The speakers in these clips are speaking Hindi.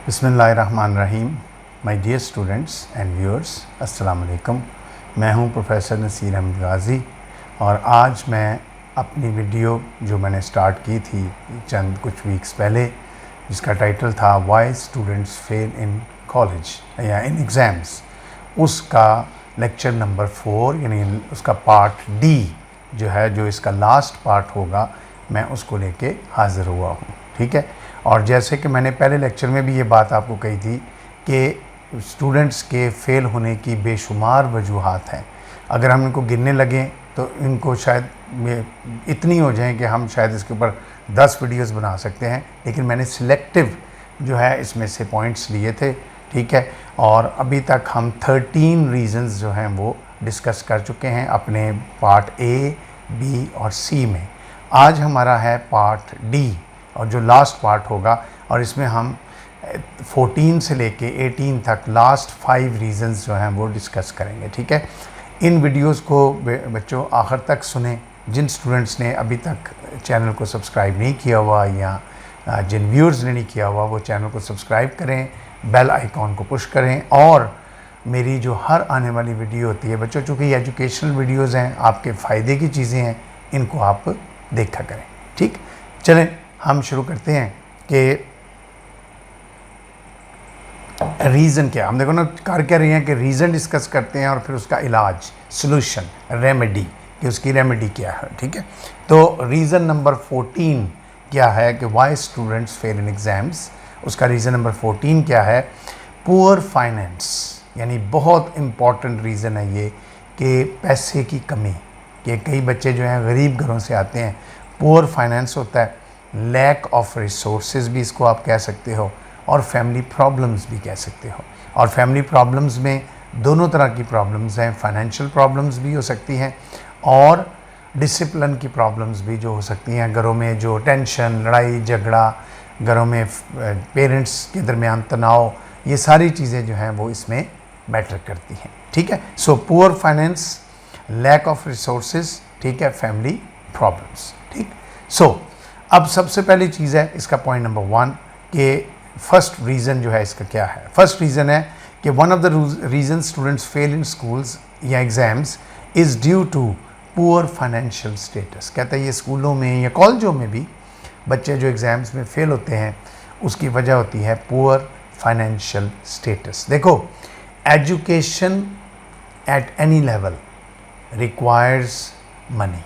बिस्मिल्लाहिर्रहमानिर्रहीम। My dear students and viewers, अस्सलाम वालेकुम। मैं हूं प्रोफेसर नसीर अहमद गाज़ी और आज मैं अपनी वीडियो जो मैंने स्टार्ट की थी चंद कुछ वीक्स पहले, जिसका टाइटल था why students fail in college या इन एग्ज़ाम्स, उसका लेक्चर नंबर 4 यानी उसका पार्ट डी जो है, जो इसका लास्ट पार्ट होगा, मैं उसको लेके हाज़िर हुआ हूँ। ठीक है। और जैसे कि मैंने पहले लेक्चर में भी ये बात आपको कही थी कि स्टूडेंट्स के फ़ेल होने की बेशुमार वजूहात हैं। अगर हम इनको गिनने लगें तो इनको शायद इतनी हो जाएं कि हम शायद इसके ऊपर 10 वीडियोस बना सकते हैं, लेकिन मैंने सिलेक्टिव जो है इसमें से पॉइंट्स लिए थे। ठीक है। और अभी तक हम 13 रीज़न्स जो हैं वो डिस्कस कर चुके हैं अपने पार्ट ए, बी और सी में। आज हमारा है पार्ट डी और जो लास्ट पार्ट होगा, और इसमें हम 14 से लेके 18 तक लास्ट 5 रीज़न्स जो हैं वो डिस्कस करेंगे। ठीक है। इन वीडियोस को बच्चों आखिर तक सुने। जिन स्टूडेंट्स ने अभी तक चैनल को सब्सक्राइब नहीं किया हुआ या जिन व्यूअर्स ने नहीं किया हुआ, वो चैनल को सब्सक्राइब करें, बेल आइकॉन को पुश करें और मेरी जो हर आने वाली वीडियो होती है बच्चों, चूँकि ये एजुकेशनल वीडियोज़ हैं, आपके फ़ायदे की चीज़ें हैं, इनको आप देखा करें। ठीक। चलें हम शुरू करते हैं कि रीज़न क्या। हम देखो ना कर क्या रहे हैं कि रीज़न डिस्कस करते हैं और फिर उसका इलाज, सॉल्यूशन, रेमेडी, कि उसकी रेमेडी क्या है। ठीक है। तो रीज़न नंबर 14 क्या है कि why students fail in exams, उसका रीज़न नंबर 14 क्या है? Poor finance. यानी बहुत इम्पॉर्टेंट रीज़न है ये कि पैसे की कमी, कि कई बच्चे जो हैं गरीब घरों से आते हैं, पुअर फाइनेंस होता है, लैक ऑफ रिसोर्सेज भी इसको आप कह सकते हो, और फैमिली प्रॉब्लम्स भी कह सकते हो। और फैमिली प्रॉब्लम्स में दोनों तरह की प्रॉब्लम्स हैं, फाइनेंशियल प्रॉब्लम्स भी हो सकती हैं और डिसिप्लिन की प्रॉब्लम्स भी जो हो सकती हैं। घरों में जो टेंशन, लड़ाई झगड़ा, घरों में पेरेंट्स के दरमियान तनाव, ये सारी चीज़ें जो हैं वो इसमें मैटर करती हैं। ठीक है। So poor finance, lack of resources, ठीक है, फैमिली प्रॉब्लम्स। ठीक। सो अब सबसे पहली चीज़ है इसका पॉइंट नंबर 1 कि फर्स्ट रीज़न जो है इसका क्या है। फर्स्ट रीज़न है कि one of the reason students fail in schools या exams is due to poor financial status. कहते हैं ये स्कूलों में या कॉलेजों में भी बच्चे जो एग्ज़ाम्स में फ़ेल होते हैं उसकी वजह होती है पुअर फाइनेंशियल स्टेटस। देखो, education at any level requires money.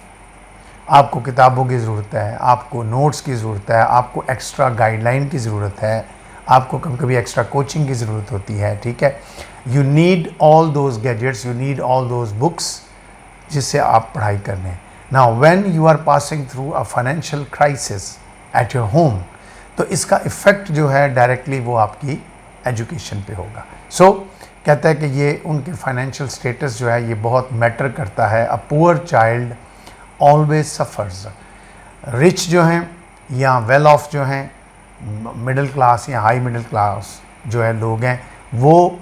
आपको किताबों की ज़रूरत है, आपको नोट्स की ज़रूरत है, आपको एक्स्ट्रा गाइडलाइन की ज़रूरत है, आपको कभी कभी एक्स्ट्रा कोचिंग की ज़रूरत होती है। ठीक है। You need all those gadgets, you need all those books जिससे आप पढ़ाई करने। Now when you are passing through a financial crisis at your home, तो इसका इफ़ेक्ट जो है डायरेक्टली वो आपकी एजुकेशन पे होगा। सो कहता है कि ये उनके फाइनेंशियल स्टेटस जो है ये बहुत मैटर करता है। A poor child always suffers. Rich जो हैं या वेल ऑफ जो हैं, मिडिल क्लास या हाई मिडिल क्लास जो है लोग हैं, वो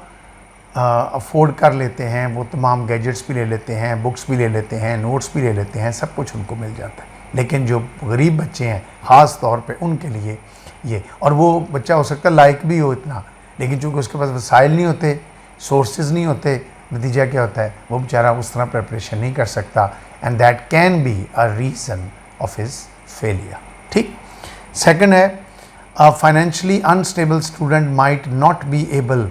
अफोर्ड कर लेते हैं, वो तमाम गैजेट्स भी ले लेते हैं, बुक्स भी ले लेते हैं, नोट्स भी ले लेते हैं, सब कुछ उनको मिल जाता है। लेकिन जो गरीब बच्चे हैं ख़ास तौर पे उनके लिए ये, और वो बच्चा हो सकता है लायक भी हो इतना, लेकिन चूँकि उसके पास वसाइल नहीं होते, सोर्सेज नहीं होते, नतीजा क्या होता है, वो बेचारा उस तरह प्रिपरेशन नहीं कर सकता, and that can be a reason of his failure. ठीक। सेकंड है, a financially unstable student might not be able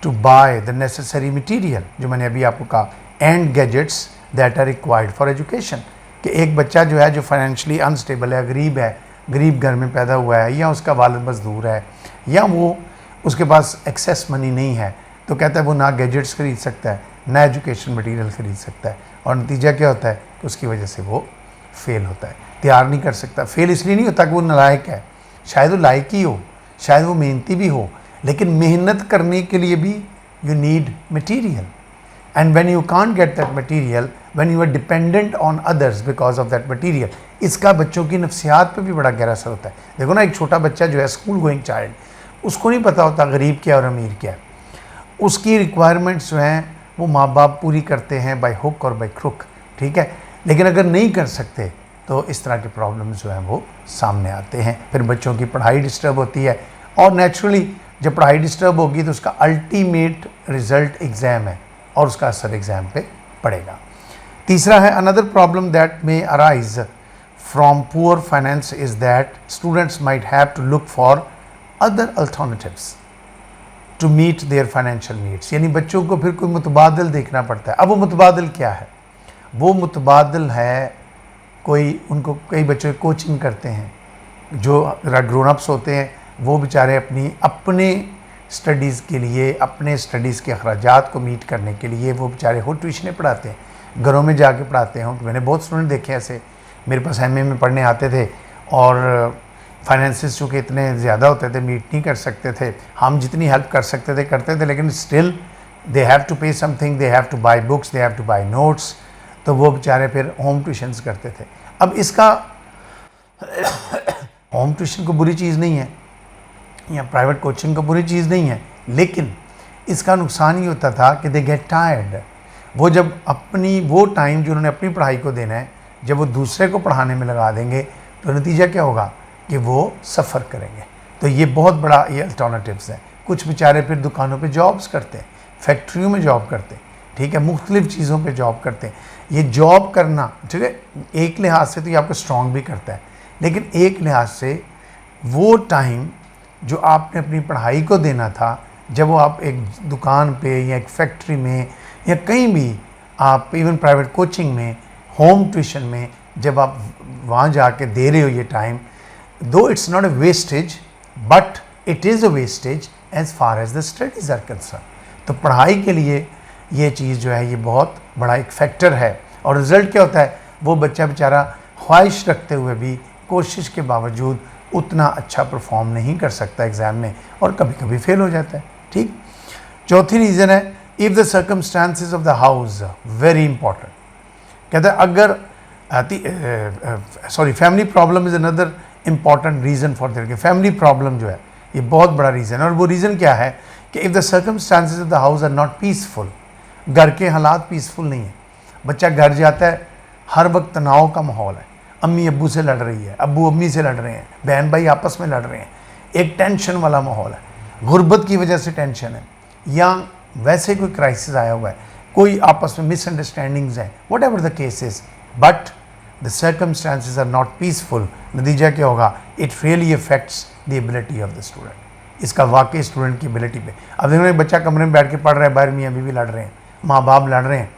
to buy the necessary material, जो मैंने अभी आपको कहा, and gadgets that are required for education. कि एक बच्चा जो है जो फाइनेंशियली अनस्टेबल है, गरीब है, गरीब घर में पैदा हुआ है, या उसका वालिद मजदूर है, या वो उसके पास एक्सेस मनी नहीं है, तो कहता है वो ना गैजेट्स खरीद सकता है, ना एजुकेशन मटेरियल खरीद सकता है, और नतीजा क्या होता है कि उसकी वजह से वो फेल होता है, तैयार नहीं कर सकता। फेल इसलिए नहीं होता कि वो नालायक है, शायद वो लायक ही हो, शायद वो मेहनती भी हो, लेकिन मेहनत करने के लिए भी you need material, and when you can't get that material, when you are dependent on others because of that material, इसका बच्चों की नफ्सियात पे भी बड़ा गहरा असर होता है। देखो ना, एक छोटा बच्चा जो है स्कूल गोइंग चाइल्ड, उसको नहीं पता होता गरीब क्या और अमीर क्या है। उसकी रिक्वायरमेंट्स जो हैं वो माँ बाप पूरी करते हैं बाय हुक और बाय क्रुक। ठीक है। लेकिन अगर नहीं कर सकते तो इस तरह के प्रॉब्लम्स जो हैं वो सामने आते हैं, फिर बच्चों की पढ़ाई डिस्टर्ब होती है, और नेचुरली जब पढ़ाई डिस्टर्ब होगी तो उसका अल्टीमेट रिजल्ट एग्ज़ाम है और उसका असर एग्ज़ाम पे पड़ेगा। तीसरा है another problem that may arise from poor finance is that students might have to look for other alternatives to meet their financial needs. यानी बच्चों को फिर कोई मुतबादिल देखना पड़ता है। अब वो मुतबादिल क्या है? वो मुतबादिल है कोई, उनको कई बच्चे कोचिंग करते हैं, जो ग्रोन अप्स होते हैं वो बेचारे अपने स्टडीज़ के लिए, अपने स्टडीज़ के अखराजात को मीट करने के लिए वो बेचारे हो ट्यूशनें पढ़ाते हैं, घरों में जाके पढ़ाते हैं। मैंने बहुत स्टूडेंट देखे ऐसे, मेरे पास एमए में पढ़ने आते थे और फाइनेंसिस चूँकि इतने ज़्यादा होते थे मीट नहीं कर सकते थे, हम जितनी हेल्प कर सकते थे करते थे, लेकिन स्टिल दे हैव टू पे something, they have two by books, they have two by notes, तो वो बेचारे फिर होम ट्यूशन्स करते थे। अब इसका होम ट्यूशन को बुरी चीज़ नहीं है या प्राइवेट कोचिंग को बुरी चीज़ नहीं है, लेकिन इसका नुकसान ये होता था कि दे गेट टायर्ड। वो जब अपनी वो टाइम जो उन्होंने अपनी पढ़ाई को देना है, जब वो दूसरे को पढ़ाने में लगा देंगे तो नतीजा क्या होगा कि वो सफ़र करेंगे। तो ये बहुत बड़ा ये अल्टरनेटिव्स है। कुछ बेचारे फिर दुकानों पे जॉब्स करते हैं, फैक्ट्रियों में जॉब करते हैं, ठीक है, मुख्तलिफ़ चीज़ों पे जॉब करते हैं। ये जॉब करना, ठीक है, एक लिहाज से तो ये आपको स्ट्रॉन्ग भी करता है, लेकिन एक लिहाज से वो टाइम जो आपने अपनी पढ़ाई को देना था, जब वो आप एक दुकान पे या एक फैक्ट्री में या कहीं भी, आप इवन प्राइवेट कोचिंग में, होम ट्यूशन में, जब आप वहाँ जाके दे रहे हो ये time, though it's not a wastage but it is a wastage as far as the studies are concern. तो पढ़ाई के लिए ये चीज़ जो है ये बहुत बड़ा एक फैक्टर है। और रिज़ल्ट क्या होता है, वो बच्चा बेचारा ख्वाहिश रखते हुए भी कोशिश के बावजूद उतना अच्छा परफॉर्म नहीं कर सकता एग्ज़ाम में और कभी कभी फेल हो जाता है। ठीक। चौथी रीज़न है if the circumstances of the house, very important. कहते हैं अगर family problem is another important reason for their. Family problem जो है ये बहुत बड़ा रीज़न है। और वो रीज़न क्या है कि if the circumstances of the house are not peaceful, घर के हालात पीसफुल नहीं है, बच्चा घर जाता है हर वक्त तनाव का माहौल है, अम्मी अब्बू से लड़ रही है, अब्बू अम्मी से लड़ रहे हैं, बहन भाई आपस में लड़ रहे हैं, एक टेंशन वाला माहौल है, गुर्बत की वजह से टेंशन है, या वैसे कोई क्राइसिस आया हुआ है, कोई आपस में मिसअंडरस्टैंडिंग्स हैं, whatever the case is, but the circumstances are not peaceful. नतीजा क्या होगा, it really affects the ability of the student. इसका वाकई स्टूडेंट की एबिलिटी पे। अब देखो एक बच्चा कमरे में बैठ के पढ़ रहा है, बाहर मियाँ बीवी लड़ रहे हैं, माँ बाप लड़ रहे हैं,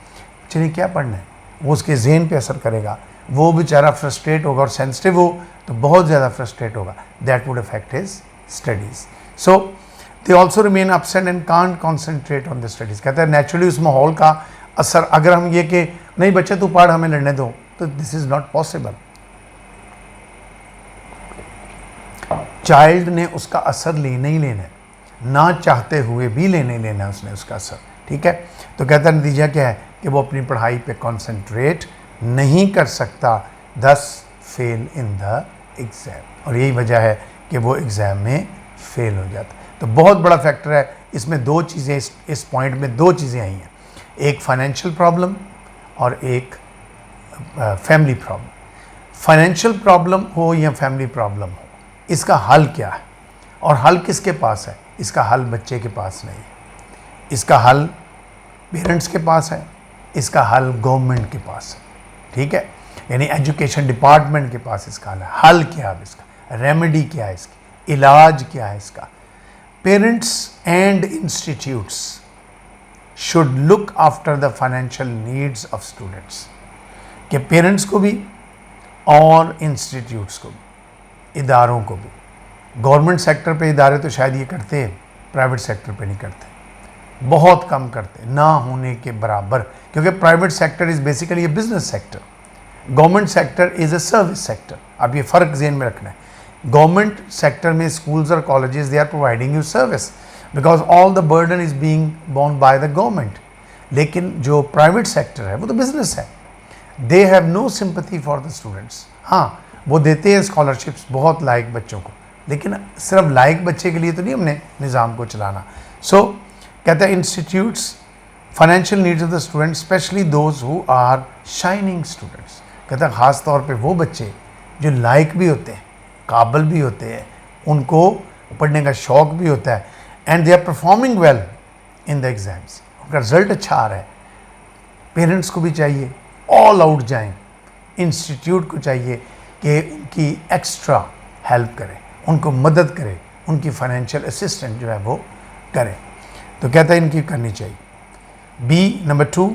चलिए क्या पढ़ना है, वो उसके जहन पे असर करेगा, वो बेचारा फ्रस्ट्रेट होगा और सेंसिटिव हो तो बहुत ज़्यादा फ्रस्ट्रेट होगा, that would affect his studies. So they also remain upset and can't concentrate on the studies. कहते हैं नेचुरली उस माहौल का असर, अगर हम ये कि नहीं बच्चे तू पढ़ हमें लड़ने दो, तो this is not possible. Child ने उसका असर लेना ही लेना है, ना चाहते हुए भी लेने लेना है उसने उसका असर। ठीक है, तो कहता है नतीजा क्या है कि वो अपनी पढ़ाई पे कॉन्सेंट्रेट नहीं कर सकता, दस फेल इन द एग्ज़ाम। और यही वजह है कि वो एग्ज़ाम में फेल हो जाता है। तो बहुत बड़ा फैक्टर है इसमें। दो चीज़ें इस पॉइंट में दो चीज़ें आई हैं, एक फाइनेंशियल प्रॉब्लम और एक फैमिली प्रॉब्लम। फाइनेंशियल प्रॉब्लम हो या फैमिली प्रॉब्लम हो, इसका हल क्या है और हल किसके पास है? इसका हल बच्चे के पास नहीं है, इसका हल पेरेंट्स के पास है, इसका हल गवर्नमेंट के पास है। ठीक है, यानी एजुकेशन डिपार्टमेंट के पास इसका हल है। हल क्या है इसका, रेमेडी क्या है इसकी, इलाज क्या है इसका? Parents and institutes should look after the financial needs of students. कि पेरेंट्स को भी और इंस्टीट्यूट्स को भी, इदारों को भी। गवर्नमेंट सेक्टर पे इदारे तो शायद ये करते हैं, प्राइवेट सेक्टर पे नहीं करते, बहुत कम करते, ना होने के बराबर। क्योंकि private sector is basically a business sector, government sector is a service sector. अब ये फ़र्क ज़हन में रखना है। गवर्नमेंट सेक्टर में स्कूल्स और colleges they are providing you service because all the burden is being borne by the government. लेकिन जो प्राइवेट सेक्टर है वो तो बिजनेस है, they have no sympathy for the students. हाँ, वो देते हैं स्कॉलरशिप्स बहुत लायक बच्चों को, लेकिन सिर्फ लायक बच्चे के लिए तो नहीं हमने निज़ाम को चलाना। सो कहते हैं institutes financial needs of the student, specially those who are shining students. कहते हैं ख़ास तौर पे वो बच्चे जो लायक भी होते हैं, काबिल भी होते हैं, उनको पढ़ने का शौक़ भी होता है, and they are performing well in the exams, उनका रिजल्ट अच्छा आ रहा है, पेरेंट्स को भी चाहिए ऑल आउट जाएं, इंस्टीट्यूट को चाहिए कि उनकी एक्स्ट्रा हेल्प करें, उनको मदद करें, उनकी फाइनेंशियल असिस्टेंट जो है वो करें। तो कहता है इनकी करनी चाहिए। B number 2,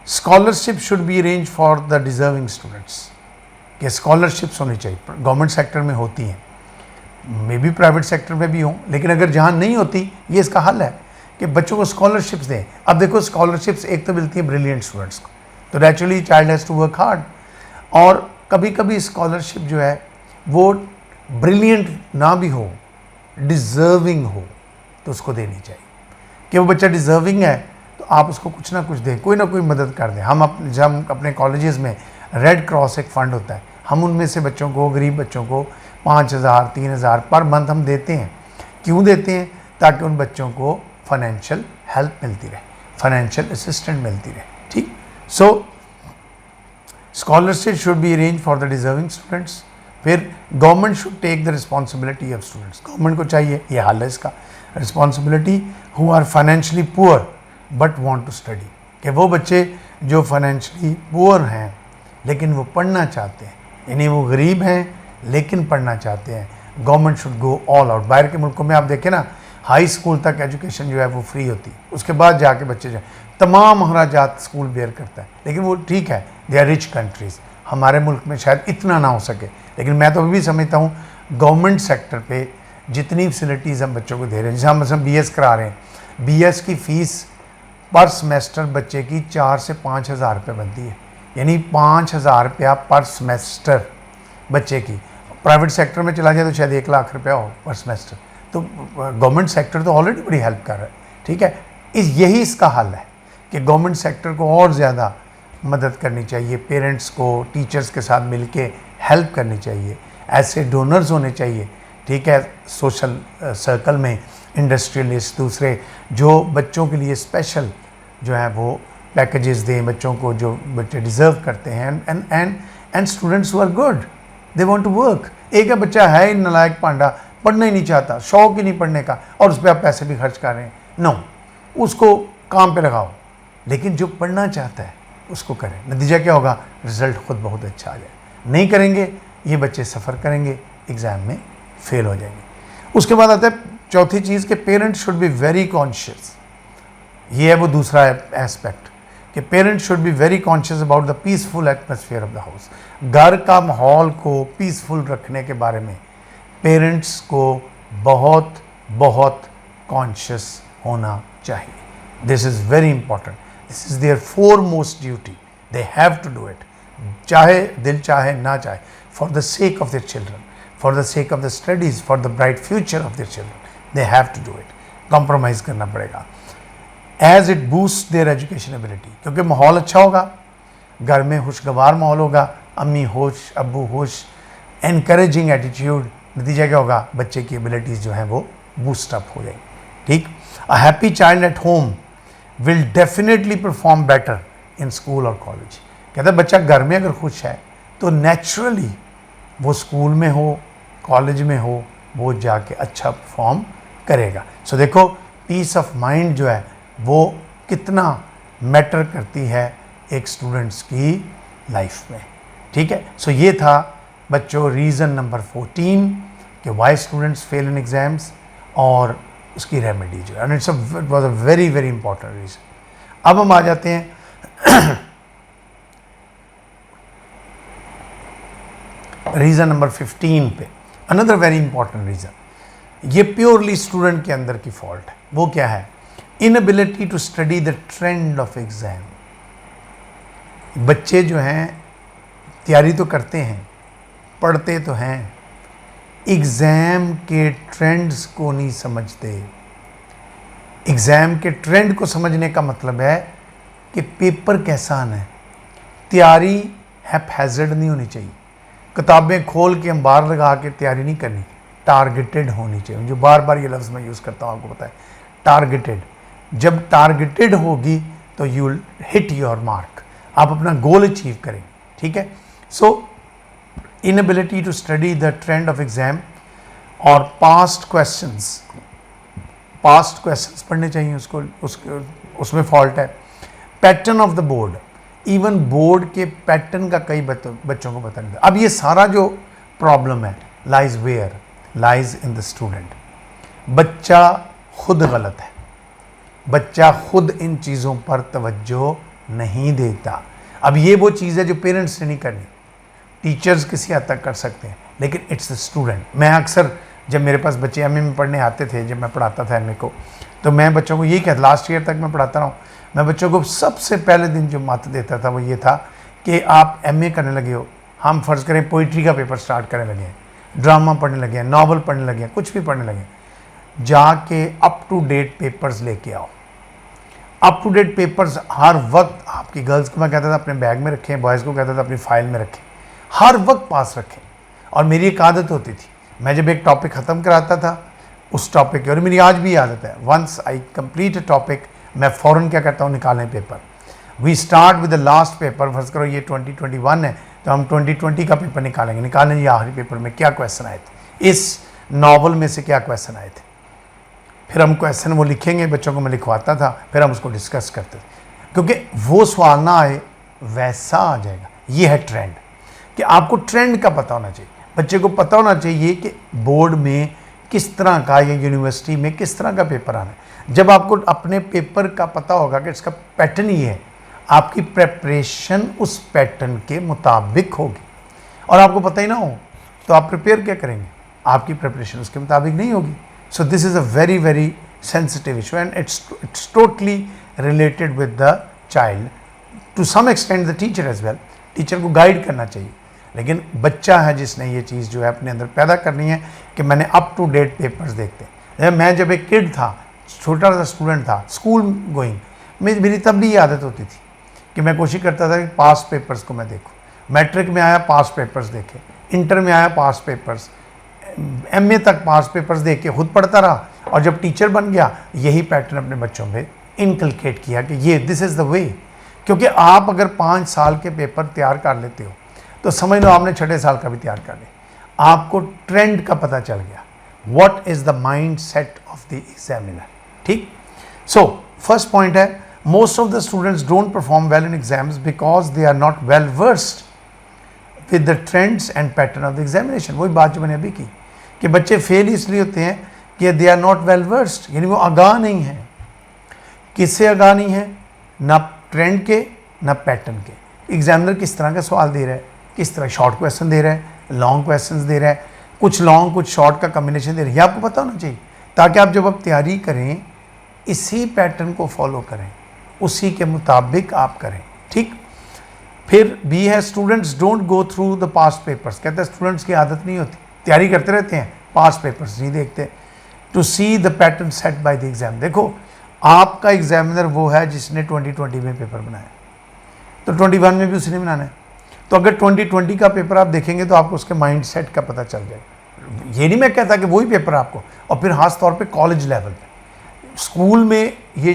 scholarship should be arrange for the deserving students, कि स्कॉलरशिप्स होनी चाहिए। गवर्नमेंट सेक्टर में होती हैं, मे बी प्राइवेट सेक्टर में भी हों, लेकिन अगर जहाँ नहीं होती, ये इसका हल है कि बच्चों को स्कॉलरशिप्स दें। अब देखो स्कॉलरशिप्स एक तो मिलती है ब्रिलियंट स्टूडेंट्स को, तो naturally child has to work hard, और कभी कभी स्कॉलरशिप जो है वो ब्रिलियंट ना भी हो, डिज़र्विंग हो, तो उसको देनी चाहिए कि वो बच्चा डिज़र्विंग है तो आप उसको कुछ ना कुछ दें, कोई ना कोई मदद कर दें। जब अपने कॉलेजेस में रेड क्रॉस एक फ़ंड होता है, हम उनमें से बच्चों को, गरीब बच्चों को 5,000 3,000 पर मंथ हम देते हैं। क्यों देते हैं? ताकि उन बच्चों को फाइनेंशियल हेल्प मिलती रहे, फाइनेंशियल असिस्टेंट मिलती रहे। ठीक, so scholarship should be arrange for the deserving students. फिर government should take the responsibility of students, government को चाहिए, ये हाल है इसका, responsibility who are financially poor but want to study, कि वो बच्चे जो फाइनेंशियली पुअर हैं लेकिन वो पढ़ना चाहते हैं, यानी वो गरीब हैं लेकिन पढ़ना चाहते हैं, government should go all out. बाहर के मुल्कों में आप देखें ना, हाई स्कूल तक एजुकेशन जो है वो फ्री होती है, उसके बाद जाके बच्चे जाए, तमाम महाराजात स्कूल बेयर करता है, लेकिन वो ठीक है, दे आर रिच कंट्रीज़। हमारे मुल्क में शायद इतना ना हो सके, लेकिन मैं तो अभी भी समझता हूँ गवर्नमेंट सेक्टर पे जितनी फैसिलिटीज़ हम बच्चों को दे रहे हैं, जैसे हम मतलब BS करा रहे हैं, BS की फ़ीस पर सेमेस्टर बच्चे की 4 से 5 हज़ार रुपये बनती है, यानी 5 हज़ार रुपया पर सेमेस्टर बच्चे की। प्राइवेट सेक्टर में चला जाए तो शायद 1 लाख रुपया हो पर सेमेस्टर, तो गवर्नमेंट सेक्टर तो ऑलरेडी बड़ी हेल्प कर रहा है। ठीक है, यही इसका हल है कि गवर्नमेंट सेक्टर को और ज़्यादा मदद करनी चाहिए, पेरेंट्स को टीचर्स के साथ मिलके हेल्प करनी चाहिए, ऐसे डोनर्स होने चाहिए। ठीक है, सोशल सर्कल में इंडस्ट्रियलिस्ट दूसरे जो बच्चों के लिए स्पेशल जो है वो पैकेजेस दें बच्चों को, जो बच्चे डिज़र्व करते हैं, and students who are good, they want to work. एक है बच्चा है ही नालायक पांडा, पढ़ना ही नहीं चाहता, शौक ही नहीं पढ़ने का, और उस पर आप पैसे भी खर्च कर रहे हैं, नो, उसको काम पे लगाओ, लेकिन जो पढ़ना चाहता है उसको करें। नतीजा क्या होगा? रिज़ल्ट खुद बहुत अच्छा आ जाए। नहीं करेंगे ये बच्चे सफ़र करेंगे, एग्ज़ाम में फेल हो जाएंगे। उसके बाद आता है चौथी चीज़ कि parents should be very conscious. ये है वो दूसरा एस्पेक्ट कि parents should be very conscious about the peaceful atmosphere of the house. घर का माहौल को पीसफुल रखने के बारे में पेरेंट्स को बहुत बहुत कॉन्शियस होना चाहिए। This is very important, this is their foremost duty, they have to do it, चाहे दिल चाहे ना चाहे, for the sake of their children, for the sake of the studies, for the bright future of their children, they have to do it. Compromise करना पड़ेगा as it boost their education ability, क्योंकि माहौल अच्छा होगा, घर में खुशगवार माहौल होगा, अम्मी खुश, अब्बू खुश, एनकरेजिंग एटीट्यूड, नतीजा क्या होगा? बच्चे की एबिलिटीज़ जो हैं वो बूस्ट अप हो जाएंगी। ठीक, a happy child at home will definitely perform better in school और कॉलेज। कहते हैं बच्चा घर में अगर खुश है तो नेचुरली वो स्कूल में हो, कॉलेज में हो, वो जाके अच्छा परफॉर्म करेगा। सो देखो पीस ऑफ माइंड जो है वो कितना मैटर करती है एक स्टूडेंट्स की लाइफ में। ठीक है, सो ये था बच्चों रीज़न नंबर 14 कि why students fail in exams और उसकी रेमेडी जो है, and it was a very very important reason. अब हम आ जाते हैं रीज़न नंबर 15 पे, अनदर वेरी इंपॉर्टेंट रीज़न। ये प्योरली स्टूडेंट के अंदर की फॉल्ट है। वो क्या है? Inability to study the trend of exam. बच्चे जो हैं तैयारी तो करते हैं, पढ़ते तो हैं, एग्ज़ाम के ट्रेंड्स को नहीं समझते। एग्ज़ाम के ट्रेंड को समझने का मतलब है कि पेपर कैसा आना है। तैयारी हैपहैज़र्ड नहीं होनी चाहिए, किताबें खोल के अंबार लगा के तैयारी नहीं करनी, टारगेटेड होनी चाहिए। जो बार बार ये लफ्ज़ मैं यूज़ करता हूँ, आपको पता है, टारगेटेड। जब टारगेटेड होगी तो you will hit your mark, आप अपना गोल अचीव करेंगे। ठीक है, so inability to study the trend of exam और पास्ट क्वेश्चंस पास्ट क्वेश्चंस पढ़ने चाहिए उसको, उसमें फॉल्ट है। Pattern of the board, even board के पैटर्न का कई बच्चों को पता नहीं था। अब ये सारा जो प्रॉब्लम है lies where, lies in the student. बच्चा खुद गलत है, बच्चा खुद इन चीज़ों पर तवज्जो नहीं देता। अब ये वो चीज़ है जो पेरेंट्स ने नहीं करनी, टीचर्स किसी हद तक कर सकते हैं, लेकिन इट्स द स्टूडेंट। मैं अक्सर जब मेरे पास बच्चे एमए में पढ़ने आते थे, जब मैं पढ़ाता था एमए को, तो मैं बच्चों को यही कहता, लास्ट ईयर तक मैं पढ़ाता रहा हूँ, मैं बच्चों को सबसे पहले दिन जो मत देता था वो ये था कि आप एमए करने लगे हो, हम फ़र्ज़ करें पोइट्री का पेपर स्टार्ट करने लगे हैं, ड्रामा पढ़ने लगे हैं, नावल पढ़ने लगे हैं, कुछ भी पढ़ने लगे हैं, जाके अप टू डेट पेपर्स लेके आओ। अप टू डेट पेपर्स हर वक्त, आपकी गर्ल्स को मैं कहता था अपने बैग में रखें, बॉयज़ को कहता था अपनी फाइल में रखें, हर वक्त पास रखें। और मेरी एक आदत होती थी, मैं जब एक टॉपिक ख़त्म कराता था उस टॉपिक की, और मेरी आज भी आदत है, once I complete a topic, मैं फ़ौरन क्या करता हूँ, निकालें paper. We start with the last paper, फर्ज करो ये 2021 है तो हम 2020 का पेपर निकालेंगे, निकालेंगे आखिरी पेपर में क्या क्वेश्चन आए थे, इस नावल में से क्या क्वेश्चन आए थे। फिर हम क्वेश्चन वो लिखेंगे, बच्चों को मैं लिखवाता था, फिर हम उसको डिस्कस करते थे, क्योंकि वो सवाल ना आए वैसा आ जाएगा। ये है ट्रेंड, कि आपको ट्रेंड का पता होना चाहिए, बच्चे को पता होना चाहिए कि बोर्ड में किस तरह का या यूनिवर्सिटी में किस तरह का पेपर आना है। जब आपको अपने पेपर का पता होगा कि इसका पैटर्न ये है, आपकी प्रेपरेशन उस पैटर्न के मुताबिक होगी। और आपको पता ही ना हो तो आप प्रिपेयर क्या करेंगे, आपकी प्रिपरेशन उसके मुताबिक नहीं होगी। So this is a very very sensitive issue and it's totally related with the child, to some extent the teacher as well. Teacher को गाइड करना चाहिए, लेकिन बच्चा है जिसने ये चीज़ जो है अपने अंदर पैदा करनी है कि मैंने अप टू डेट पेपर्स देखते हैं। मैं जब एक किड था, छोटा सा स्टूडेंट था, स्कूल गोइंग, मेरी तब भी ये आदत होती थी कि मैं कोशिश करता था कि पास पेपर्स को मैं देखूं। मैट्रिक में आया पास पेपर्स देखे, इंटर में आया पास पेपर्स, एमए तक पास पेपर्स देख के खुद पढ़ता रहा, और जब टीचर बन गया यही पैटर्न अपने बच्चों में इनकलकेट किया कि ये दिस इज़ द वे। क्योंकि आप अगर 5 साल के पेपर तैयार कर लेते हो तो समझ लो आपने 6ठे साल का भी तैयार कर लिया, आपको ट्रेंड का पता चल गया, what is the mind set of the examiner. ठीक, सो फर्स्ट पॉइंट है, most of the students don't perform well in exams because they are not well versed with the trends and pattern of the examination. वही बात जो मैंने अभी की कि बच्चे फेल इसलिए होते हैं कि they are not well versed, यानी वो आगाह नहीं है। किससे आगाह नहीं है, ना ट्रेंड के ना पैटर्न के। एग्जामिनर किस तरह का सवाल दे रहा है, किस तरह शॉर्ट क्वेश्चन दे रहा है, लॉन्ग क्वेश्चंस दे रहा है, कुछ लॉन्ग कुछ शॉर्ट का कम्बिनेशन दे रहा है, ये आपको पता होना चाहिए, ताकि आप जब आप तैयारी करें इसी पैटर्न को फॉलो करें, उसी के मुताबिक आप करें। ठीक, फिर बी है, students don't go through the past papers. कहते हैं स्टूडेंट्स की आदत नहीं होती, तैयारी करते रहते हैं, पास्ट पेपर्स नहीं देखते। To see the pattern set by the exam. देखो, आपका एग्जामिनर वो है जिसने 2020 में पेपर बनाया, तो 21 में भी उसने बनाना है। तो अगर 2020 का पेपर आप देखेंगे तो आपको उसके माइंड सेट का पता चल जाएगा। ये नहीं मैं कहता कि वही पेपर आपको, और फिर खास तौर पे कॉलेज लेवल पे, स्कूल में ये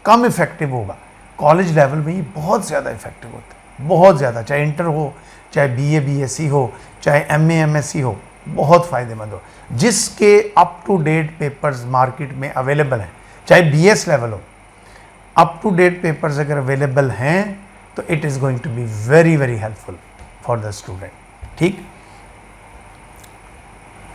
कम इफेक्टिव होगा, कॉलेज लेवल में ये बहुत ज़्यादा इफेक्टिव होता है, बहुत ज़्यादा, चाहे इंटर हो, चाहे बीए बीएससी हो, चाहे एमए एमएससी हो, बहुत फ़ायदेमंद हो। जिसके up to date papers market में अवेलेबल हैं, चाहे बीएस लेवल हो, अप टू डेट पेपर्स अगर अवेलेबल हैं तो it is going to be very very helpful for the student. ठीक,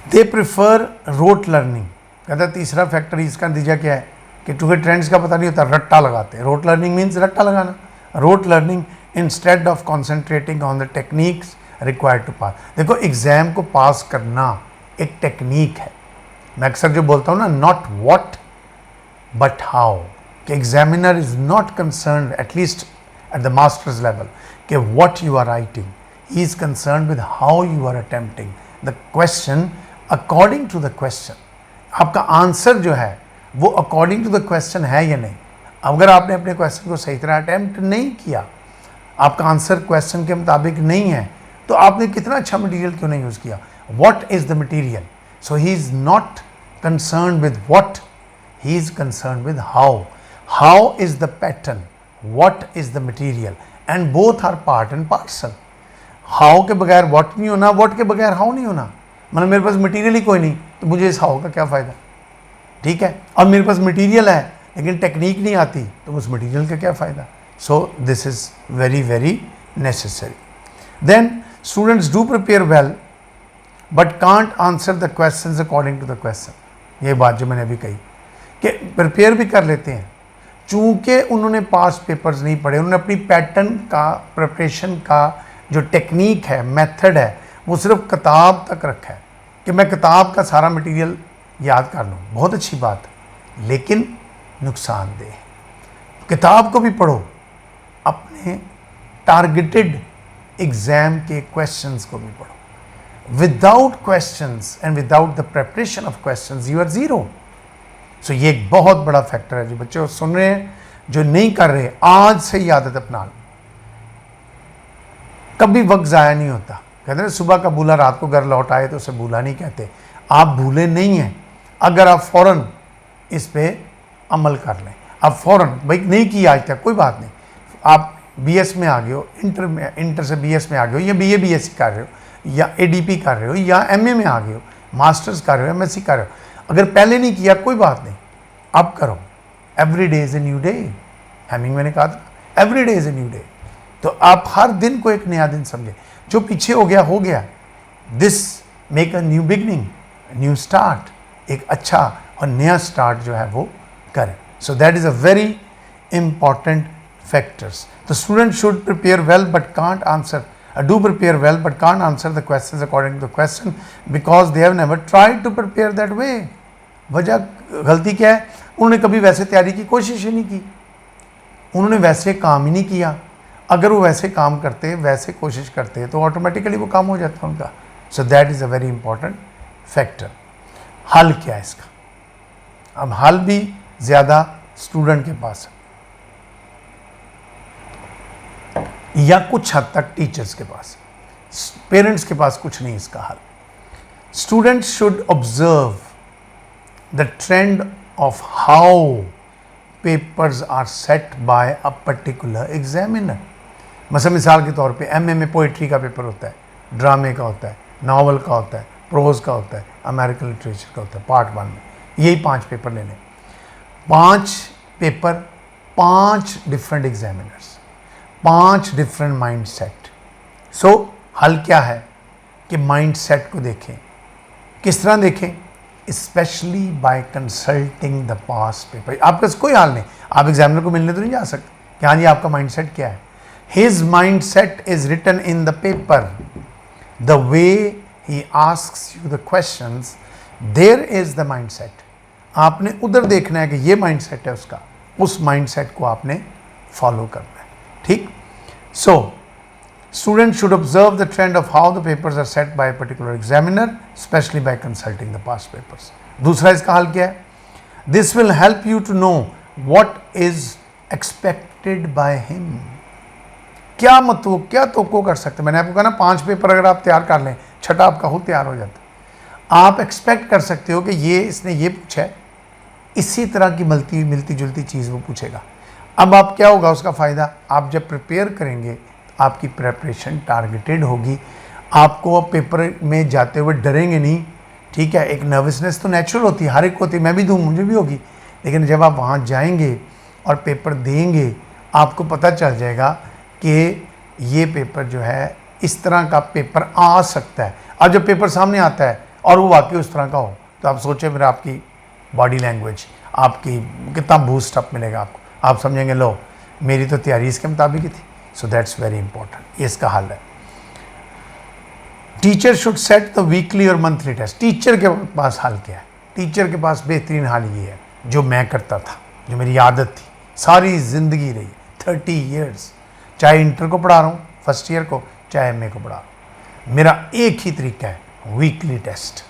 दे प्रिफर रोट लर्निंग। कहता तीसरा फैक्टर इसका नतीजा क्या है कि चूँकि ट्रेंड्स का पता नहीं होता, रट्टा लगाते हैं। रोट लर्निंग मीन्स रट्टा लगाना, rote learning instead of concentrating on the techniques required to pass. देखो, एग्ज़ाम को पास करना एक टेक्निक है। मैं अक्सर जो बोलता हूँ ना, नॉट व्हाट बट हाउ, कि examiner is not concern at least at the master's level कि what you are writing, he is concerned with how you are attempting the question according to the question। आपका आंसर जो है वो according to the question है या नहीं। अगर आपने अपने क्वेश्चन को सही तरह अटैम्प्ट नहीं किया, आपका आंसर क्वेश्चन के मुताबिक नहीं है, तो आपने कितना अच्छा मटीरियल क्यों नहीं यूज़ किया। what is the material, so he is not concerned with what, he is concerned with how is the pattern, what is the material, and both are part and parcel। how के बगैर what नहीं होना, what के बगैर how नहीं होना। मतलब मेरे पास मटेरियल ही कोई नहीं तो मुझे इस how का क्या फ़ायदा। ठीक है, और मेरे पास मटेरियल है लेकिन टेक्निक नहीं आती, तो उस मटेरियल का क्या फ़ायदा। So this is very very necessary. Then students do prepare well but can't answer the questions according to the question. ये बात जो मैंने अभी कही कि प्रिपेयर भी कर लेते हैं, चूँकि उन्होंने पास्ट पेपर्स नहीं पढ़े, उन्होंने अपनी पैटर्न का प्रिपरेशन का जो टेक्निक है, मेथड है, वो सिर्फ किताब तक रखा है कि मैं किताब का सारा मटेरियल याद कर लूँ। बहुत अच्छी बात है, लेकिन नुकसानदेह। किताब को भी पढ़ो, अपने टारगेटेड एग्ज़ाम के क्वेश्चंस को भी पढ़ो। Without questions and without the preparation of questions you are zero. So ये एक बहुत बड़ा फैक्टर है जो बच्चे सुन रहे हैं, जो नहीं कर रहे, आज से ही आदत अपना लो। कभी वक्त ज़ाया नहीं होता। कहते हैं सुबह का भूला रात को घर लौट आए तो उसे भूला नहीं कहते। आप भूले नहीं हैं अगर आप फ़ौरन इस पे अमल कर लें। आप फ़ौरन, भाई नहीं किया आज तक, कोई बात नहीं, आप बीएस में आ गए हो, इंटर से बीएस में आ गए हो, या बीए बीएससी कर रहे हो, या एडीपी कर रहे हो, या एमए में आ गए हो, मास्टर्स कर रहे हो, एमएससी कर रहे हो, अगर पहले नहीं किया कोई बात नहीं, अब करो। Every day is a new day, हेमिंग मैंने कहा था, every day is a new day. तो आप हर दिन को एक नया दिन समझे, जो पीछे हो गया। This make a new beginning, new start, एक अच्छा और नया स्टार्ट जो है वो करें। So that is a very important factors. The student should prepare well but can't answer, do prepare well but can't answer the questions according to the question because they have never tried to prepare that way। वजह, गलती क्या है, उन्होंने कभी वैसे तैयारी की कोशिश ही नहीं की, उन्होंने वैसे काम ही नहीं किया। अगर वो वैसे काम करते, वैसे कोशिश करते, तो ऑटोमेटिकली वो काम हो जाता उनका। So that is a very important factor. हल क्या है इसका? अब हल भी ज़्यादा स्टूडेंट के पास है या कुछ हद तक टीचर्स के पास, पेरेंट्स के पास कुछ नहीं इसका हल। Students should observe the trend of how papers are set by a particular examiner. मतलब मिसाल के तौर पे एमए में पोइट्री का पेपर होता है, ड्रामे का होता है, नावल का होता है, प्रोज का होता है, अमेरिकन लिटरेचर का होता है। पार्ट 1 में यही 5 पेपर लेने, 5 paper, 5 different examiners, 5 different mind set. So हल क्या है कि माइंड सेट को देखें। किस तरह देखें? Specially by consulting the past paper. आपका कोई हाल नहीं, आप एग्जामिनर को मिलने तो नहीं जा सकते कि हाँ जी आपका माइंड सेट क्या है। His mind set is written in the paper, the way he asks you the questions, there is the mind set. आपने उधर देखना है कि ये माइंड सेट है उसका, उस माइंड सेट को आपने फॉलो करना है। ठीक। सो students should observe the trend of how the papers are set by a particular examiner, especially by consulting the past papers। दूसरा इसका हल क्या है? This will help you to know what is expected by him। क्या मतलब, क्या तो कर सकते हैं। मैंने आपको कहा ना 5 पेपर अगर आप तैयार कर लें, छठा आपका खुद तैयार हो जाता है। आप एक्सपेक्ट कर सकते हो कि ये इसने ये पूछा है, इसी तरह की मिलती जुलती चीज़ वो पूछेगा। अब आप क्या होगा उसका फ़ायदा, आप जब प्रिपेयर करेंगे आपकी प्रेपरेशन टारगेटेड होगी, आपको अब पेपर में जाते हुए डरेंगे नहीं। ठीक है, एक नर्वसनेस तो नेचुरल होती है, हर एक को होती है, मैं भी दूँ, मुझे भी होगी, लेकिन जब आप वहाँ जाएंगे और पेपर देंगे आपको पता चल जाएगा कि ये पेपर जो है इस तरह का पेपर आ सकता है। अब जब पेपर सामने आता है और वो वाकई उस तरह का हो तो आप सोचें फिर आपकी बॉडी लैंग्वेज, आपकी कितना बूस्ट अप मिलेगा आपको। आप समझेंगे लो मेरी तो तैयारी इसके मुताबिक ही थी। सो दैट्स वेरी इंपॉर्टेंट, ये इसका हल है। Teacher should set the weekly और मंथली टेस्ट। टीचर के पास हल क्या है? टीचर के पास बेहतरीन हल ये है जो मैं करता था, जो मेरी आदत थी, सारी ज़िंदगी रही, 30 ईयर्स, चाहे इंटर को पढ़ा रहा हूँ फर्स्ट ईयर को, चाहे एमए को पढ़ा रहा हूँ, मेरा एक ही तरीका है, वीकली टेस्ट।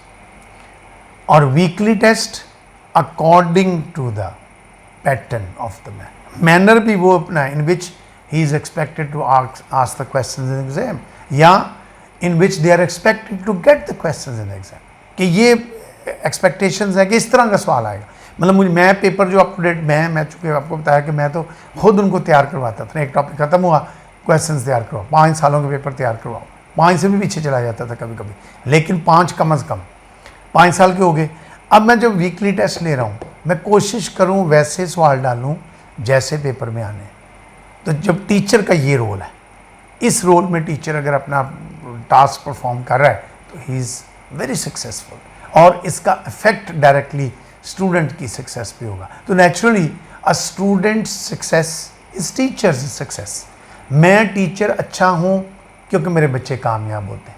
और weekly test according to the pattern of the manner भी वो अपना इन विच he is expected to ask the questions in the exam, या in which they are expected to get the questions in the exam। कि ये expectations है कि इस तरह का सवाल आएगा। मतलब मैं पेपर जो अप टू डेट मैं चूँकि आपको बताया कि मैं तो खुद उनको तैयार करवाता था। एक टॉपिक ख़त्म हुआ, क्वेश्चंस तैयार करवाओ, 5 सालों के पेपर तैयार करवाओ, 5 से भी पीछे चला जाता था कभी कभी, लेकिन 5 कम अज़ कम, 5 साल के हो गए। अब मैं जब वीकली टेस्ट ले रहा हूँ, मैं कोशिश करूँ वैसे सवाल डालूँ जैसे पेपर में आने। तो जब टीचर का ये रोल है, इस रोल में टीचर अगर अपना टास्क परफॉर्म कर रहा है तो ही इज़ वेरी सक्सेसफुल, और इसका इफेक्ट डायरेक्टली स्टूडेंट की सक्सेस पे होगा। तो naturally a student success is teachers success. मैं टीचर अच्छा हूँ क्योंकि मेरे बच्चे कामयाब होते हैं।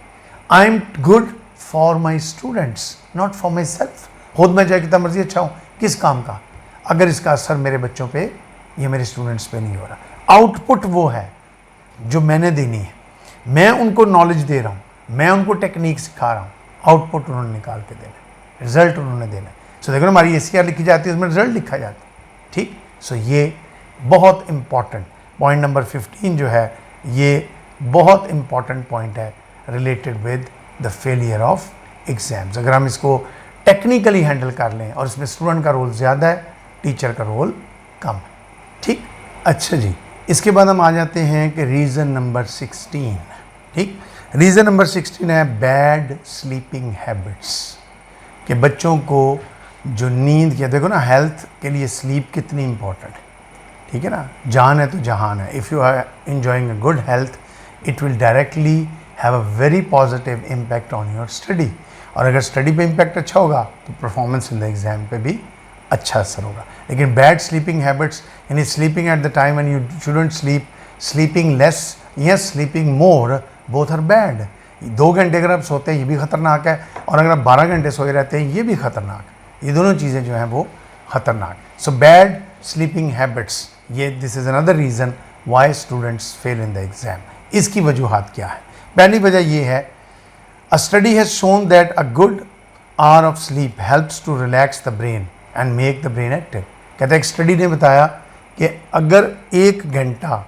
I am good for my students, not for my self. खुद मैं चाहे कितना मर्जी अच्छा हूँ किस काम का, अगर इसका असर मेरे बच्चों पे या मेरे स्टूडेंट्स पे नहीं हो रहा। आउटपुट वो है जो मैंने देनी है, मैं उनको नॉलेज दे रहा हूँ, मैं उनको टेक्निक सिखा रहा हूँ, आउटपुट उन्होंने निकाल के देना है, रिजल्ट उन्होंने देना है। सो देखो ना, हमारी ACR लिखी जाती है, उसमें रिजल्ट लिखा जाता है। ठीक, सो ये बहुत इंपॉर्टेंट पॉइंट नंबर 15 जो है, ये बहुत इंपॉर्टेंट पॉइंट है related with the failure of exams. अगर हम इसको टेक्निकली हैंडल कर लें, और इसमें स्टूडेंट का रोल ज़्यादा है, टीचर का रोल कम है। ठीक, अच्छा जी, इसके बाद हम आ जाते हैं कि रीज़न नंबर 16। ठीक, रीज़न नंबर 16 है बैड स्लीपिंग हैबिट्स, कि बच्चों को जो नींद की, देखो ना हेल्थ के लिए स्लीप कितनी इंपॉर्टेंट है। ठीक है ना, जान है तो जहान है। If you are enjoying a good health, it will directly have a very positive impact on your study, और अगर स्टडी पे इम्पैक्ट अच्छा होगा तो परफॉर्मेंस इन द एग्जाम पे भी अच्छा असर होगा। लेकिन बैड स्लीपिंग हैबिट्स, यानी sleeping at the time and you shouldn't sleep, sleeping less या sleeping more, both are bad. 2 घंटे अगर आप सोते हैं ये भी खतरनाक है, और अगर आप 12 घंटे सोए रहते हैं ये भी खतरनाक है। ये दोनों चीज़ें जो हैं वो खतरनाक। सो बैड स्लीपिंग हैबिट्स, ये this is another reason why students fail in the exam. इसकी वजूहत क्या है? पहली वजह ये है, a study has shown that a good hour of sleep helps to relax the brain and make the brain active. कहते हैं एक स्टडी ने बताया कि अगर 1 घंटा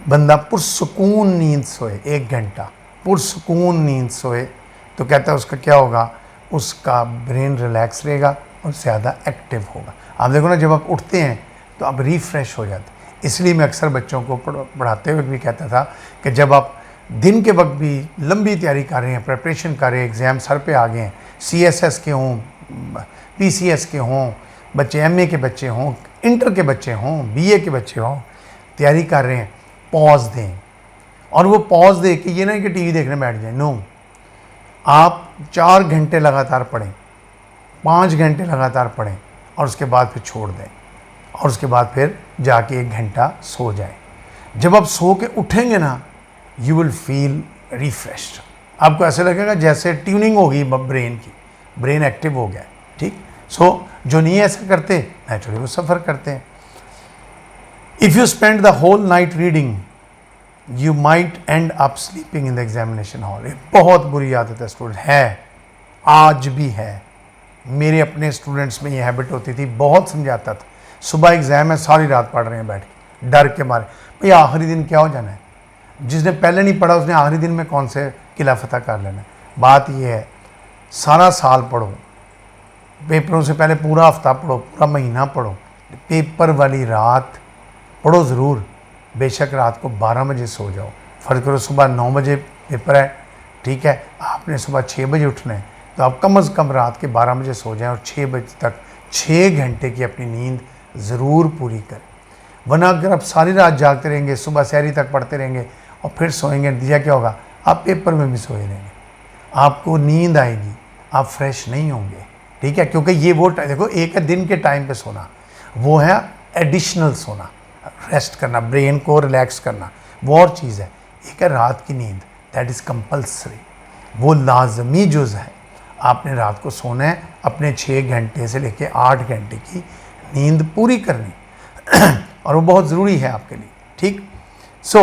बंदा पुरसुकून नींद सोए, 1 घंटा पुरसुकून नींद सोए, तो कहता है उसका क्या होगा, उसका ब्रेन रिलैक्स रहेगा और ज़्यादा एक्टिव होगा। आप देखो ना, जब आप उठते हैं तो आप रिफ़्रेश हो जाते हैं। इसलिए मैं अक्सर बच्चों को पढ़ाते हुए भी कहता था कि जब आप दिन के वक्त भी लंबी तैयारी कर रहे हैं, प्रिपरेशन कर रहे हैं, एग्ज़ाम सर पे आ गए हैं, CSS के हों, PCS के हों, बच्चे MA के बच्चे हों, इंटर के बच्चे हों, BA के बच्चे हों, तैयारी कर रहे हैं, पॉज दें। और वो पॉज दे के ये ना कि TV देखने बैठ जाए, नो, आप 4 घंटे लगातार पढ़ें, 5 घंटे लगातार पढ़ें, और उसके बाद फिर छोड़ दें, और उसके बाद फिर जाके 1 घंटा सो जाए। जब आप सो के उठेंगे ना, यू विल फील रिफ्रेश्ड। आपको ऐसे लगेगा जैसे ट्यूनिंग हो गई ब्रेन की, ब्रेन एक्टिव हो गया। ठीक, सो जो नहीं ऐसा करते नेचुरली वो सफ़र करते हैं। If you spend the whole night reading, you might end up sleeping in the examination hall. ये बहुत बुरी आदत है स्टूडेंट, है आज भी है। मेरे अपने स्टूडेंट्स में ये हैबिट होती थी, बहुत समझाता था, सुबह एग्ज़ाम है, सारी रात पढ़ रहे हैं बैठ के डर के मारे, भाई आखिरी दिन क्या हो जाना है, जिसने पहले नहीं पढ़ा उसने आखिरी दिन में कौन से किला फतह कर लेना है। बात ये है, सारा साल पढ़ो, पेपरों से पहले पूरा हफ्ता पढ़ो, पूरा महीना पढ़ो, पेपर वाली रात पढ़ो ज़रूर, बेशक रात को 12 बजे सो जाओ। फ़र्ज़ करो सुबह 9 बजे पेपर है, ठीक है, आपने सुबह 6 बजे उठना है, तो आप कम से कम रात के 12 बजे सो जाएं, और 6 बजे तक 6 घंटे की अपनी नींद ज़रूर पूरी करें। वरना अगर आप सारी रात जागते रहेंगे, सुबह सहरी तक पढ़ते रहेंगे और फिर सोएंगे, नतीजा क्या होगा, आप पेपर में भी सोए रहेंगे, आपको नींद आएगी, आप फ्रेश नहीं होंगे। ठीक है, क्योंकि ये वो देखो, एक है दिन के टाइम पे सोना, वो है एडिशनल सोना, रेस्ट करना, ब्रेन को रिलैक्स करना, वो और चीज़ है। एक है रात की नींद, दैट इज़ कंपल्सरी, वो लाजमी जुज़ है। आपने रात को सोना है, अपने 6 घंटे से लेके 8 घंटे की नींद पूरी करनी और वो बहुत ज़रूरी है आपके लिए। ठीक, so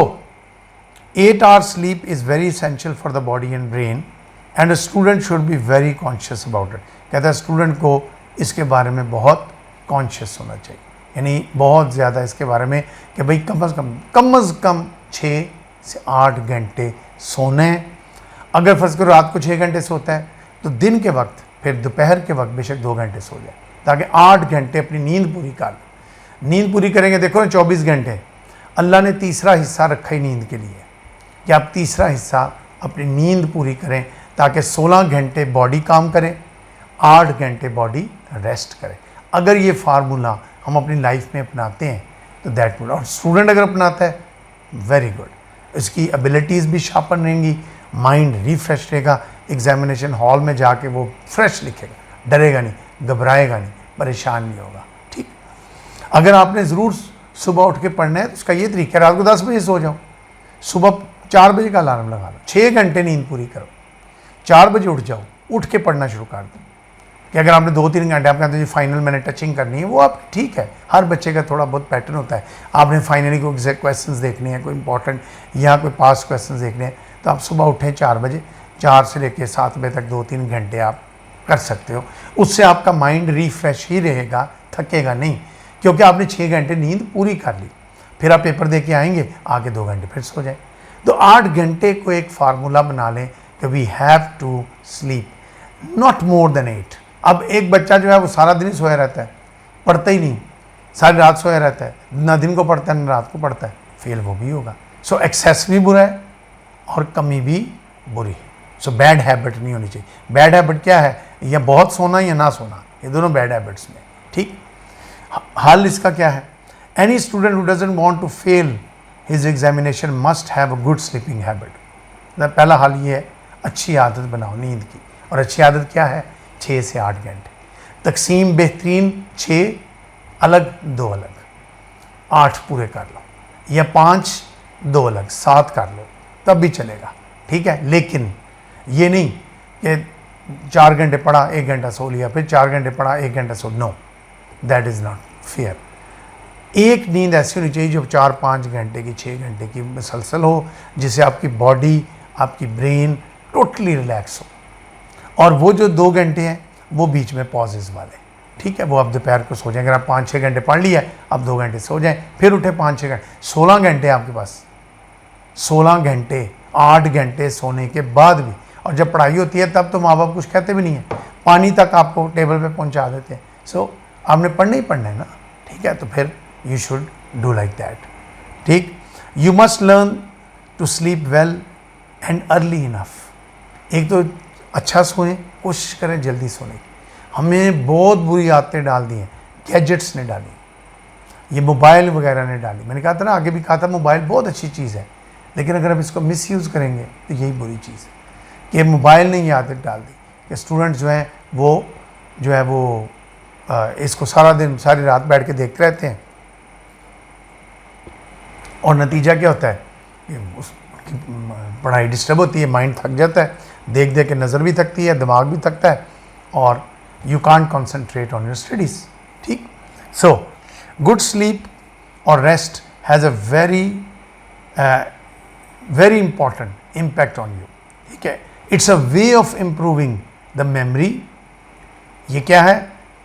8 hour sleep is very essential for the body and brain and a student should be very conscious about it. कहता है स्टूडेंट को इसके बारे में बहुत कॉन्शियस होना चाहिए, यानी बहुत ज़्यादा इसके बारे में कि भाई कम से कम 6 से 8 घंटे सोने। अगर फर्ज करो रात को 6 घंटे सोता है तो दिन के वक्त फिर दोपहर के वक्त बेशक 2 घंटे सो जाए, ताकि 8 घंटे अपनी नींद पूरी कर लें। नींद पूरी करेंगे, देखो ना 24 घंटे अल्लाह ने तीसरा हिस्सा रखा ही नींद के लिए कि आप तीसरा हिस्सा अपनी नींद पूरी करें, ताकि 16 घंटे बॉडी काम करे 8 घंटे बॉडी रेस्ट करे। अगर ये फार्मूला हम अपनी लाइफ में अपनाते हैं तो दैट वुड, और स्टूडेंट अगर अपनाता है वेरी गुड, इसकी एबिलिटीज़ भी शार्पन रहेंगी, माइंड रिफ्रेश रहेगा, एग्जामिनेशन हॉल में जाके वो फ्रेश लिखेगा, डरेगा नहीं, घबराएगा नहीं, परेशान नहीं होगा। ठीक, अगर आपने ज़रूर सुबह उठ के पढ़ना है तो उसका ये तरीका है, रात को 10 बजे सो जाओ, सुबह 4 बजे का अलार्म लगा लो, 6 घंटे नींद पूरी करो, 4 बजे उठ जाओ, उठ के पढ़ना शुरू कर दो। कि अगर आपने 2-3 घंटे आप कहते हैं फाइनल मैंने टचिंग करनी है, वो आप ठीक है, हर बच्चे का थोड़ा बहुत पैटर्न होता है, आपने फाइनली कोई एग्जैक्ट क्वेश्चंस देखने हैं, कोई इंपॉर्टेंट या कोई पास क्वेश्चंस देखने हैं, तो आप सुबह उठें 4 बजे, 4 से लेकर 7 बजे तक 2-3 घंटे आप कर सकते हो। उससे आपका माइंड रिफ्रेश ही रहेगा, थकेगा नहीं, क्योंकि आपने 6 घंटे नींद पूरी कर ली। फिर आप पेपर दे के आएंगे, आके 2 घंटे फिर सो जाए। तो 8 घंटे को एक फार्मूला बना लें कि we have to sleep not more than 8। अब एक बच्चा जो है वो सारा दिन ही सोया रहता है, पढ़ता ही नहीं, सारी रात सोया रहता है, ना दिन को पढ़ता है ना रात को पढ़ता है, फेल वो भी होगा। सो एक्सेस भी बुरा है और कमी भी बुरी है। सो बैड हैबिट नहीं होनी चाहिए। बैड हैबिट क्या है, या बहुत सोना या ना सोना, ये दोनों बैड हैबिट्स में। ठीक, हल इसका क्या है, any student who doesn't want to fail his examination must have a good sleeping habit. पहला हल ये है, अच्छी आदत बनाओ नींद की, और अच्छी आदत क्या है, 6 से 8 घंटे तकसीम बेहतरीन, 6 अलग 2 अलग, 8 पूरे कर लो, या 5 2 अलग 7 कर लो, तब भी चलेगा। ठीक है, लेकिन ये नहीं कि 4 घंटे पढ़ा 1 घंटा सो लिया, फिर 4 घंटे पढ़ा 1 घंटा सो, no, that is not fair. एक नींद ऐसी होनी चाहिए जो 4-5 घंटे की, 6 घंटे की मुसलसल हो, जिससे आपकी बॉडी, आपकी ब्रेन टोटली रिलैक्स हो, और वो जो 2 घंटे हैं वो बीच में पॉजेज वाले। ठीक है, वो आप दोपहर को सो जाएं। अगर आप 5-6 घंटे पढ़ लिया, अब 2 घंटे सो जाएं, फिर उठे 5-6 घंटे, 16 घंटे आपके पास, 16 घंटे, 8 घंटे सोने के बाद भी। और जब पढ़ाई होती है तब तो माँ बाप कुछ कहते भी नहीं है, पानी तक आपको टेबल पे पहुंचा देते हैं। सो आपने पढ़ना ही पढ़ना है ना। ठीक है, तो फिर you should do like that. ठीक, you must learn to sleep well and early enough. एक तो अच्छा सोएं, कोशिश करें जल्दी सोने की। हमें बहुत बुरी आदतें डाल दी हैं, गैजेट्स ने डाली, ये मोबाइल वगैरह ने डाली। मैंने कहा था ना, आगे भी कहा था, मोबाइल बहुत अच्छी चीज़ है, लेकिन अगर आप इसको मिसयूज़ करेंगे तो यही बुरी चीज़ है कि मोबाइल ने ये आदत डाल दी कि स्टूडेंट जो हैं वो इसको सारा दिन सारी रात बैठ के देखते रहते हैं, और नतीजा क्या होता है कि उसकी पढ़ाई डिस्टर्ब होती है, माइंड थक जाता है, देख देख के नज़र भी थकती है, दिमाग भी थकता है, और you can't concentrate on your studies. ठीक, सो गुड स्लीप और rest has a very important impact on you. ठीक है, it's a way of improving the memory. ये क्या है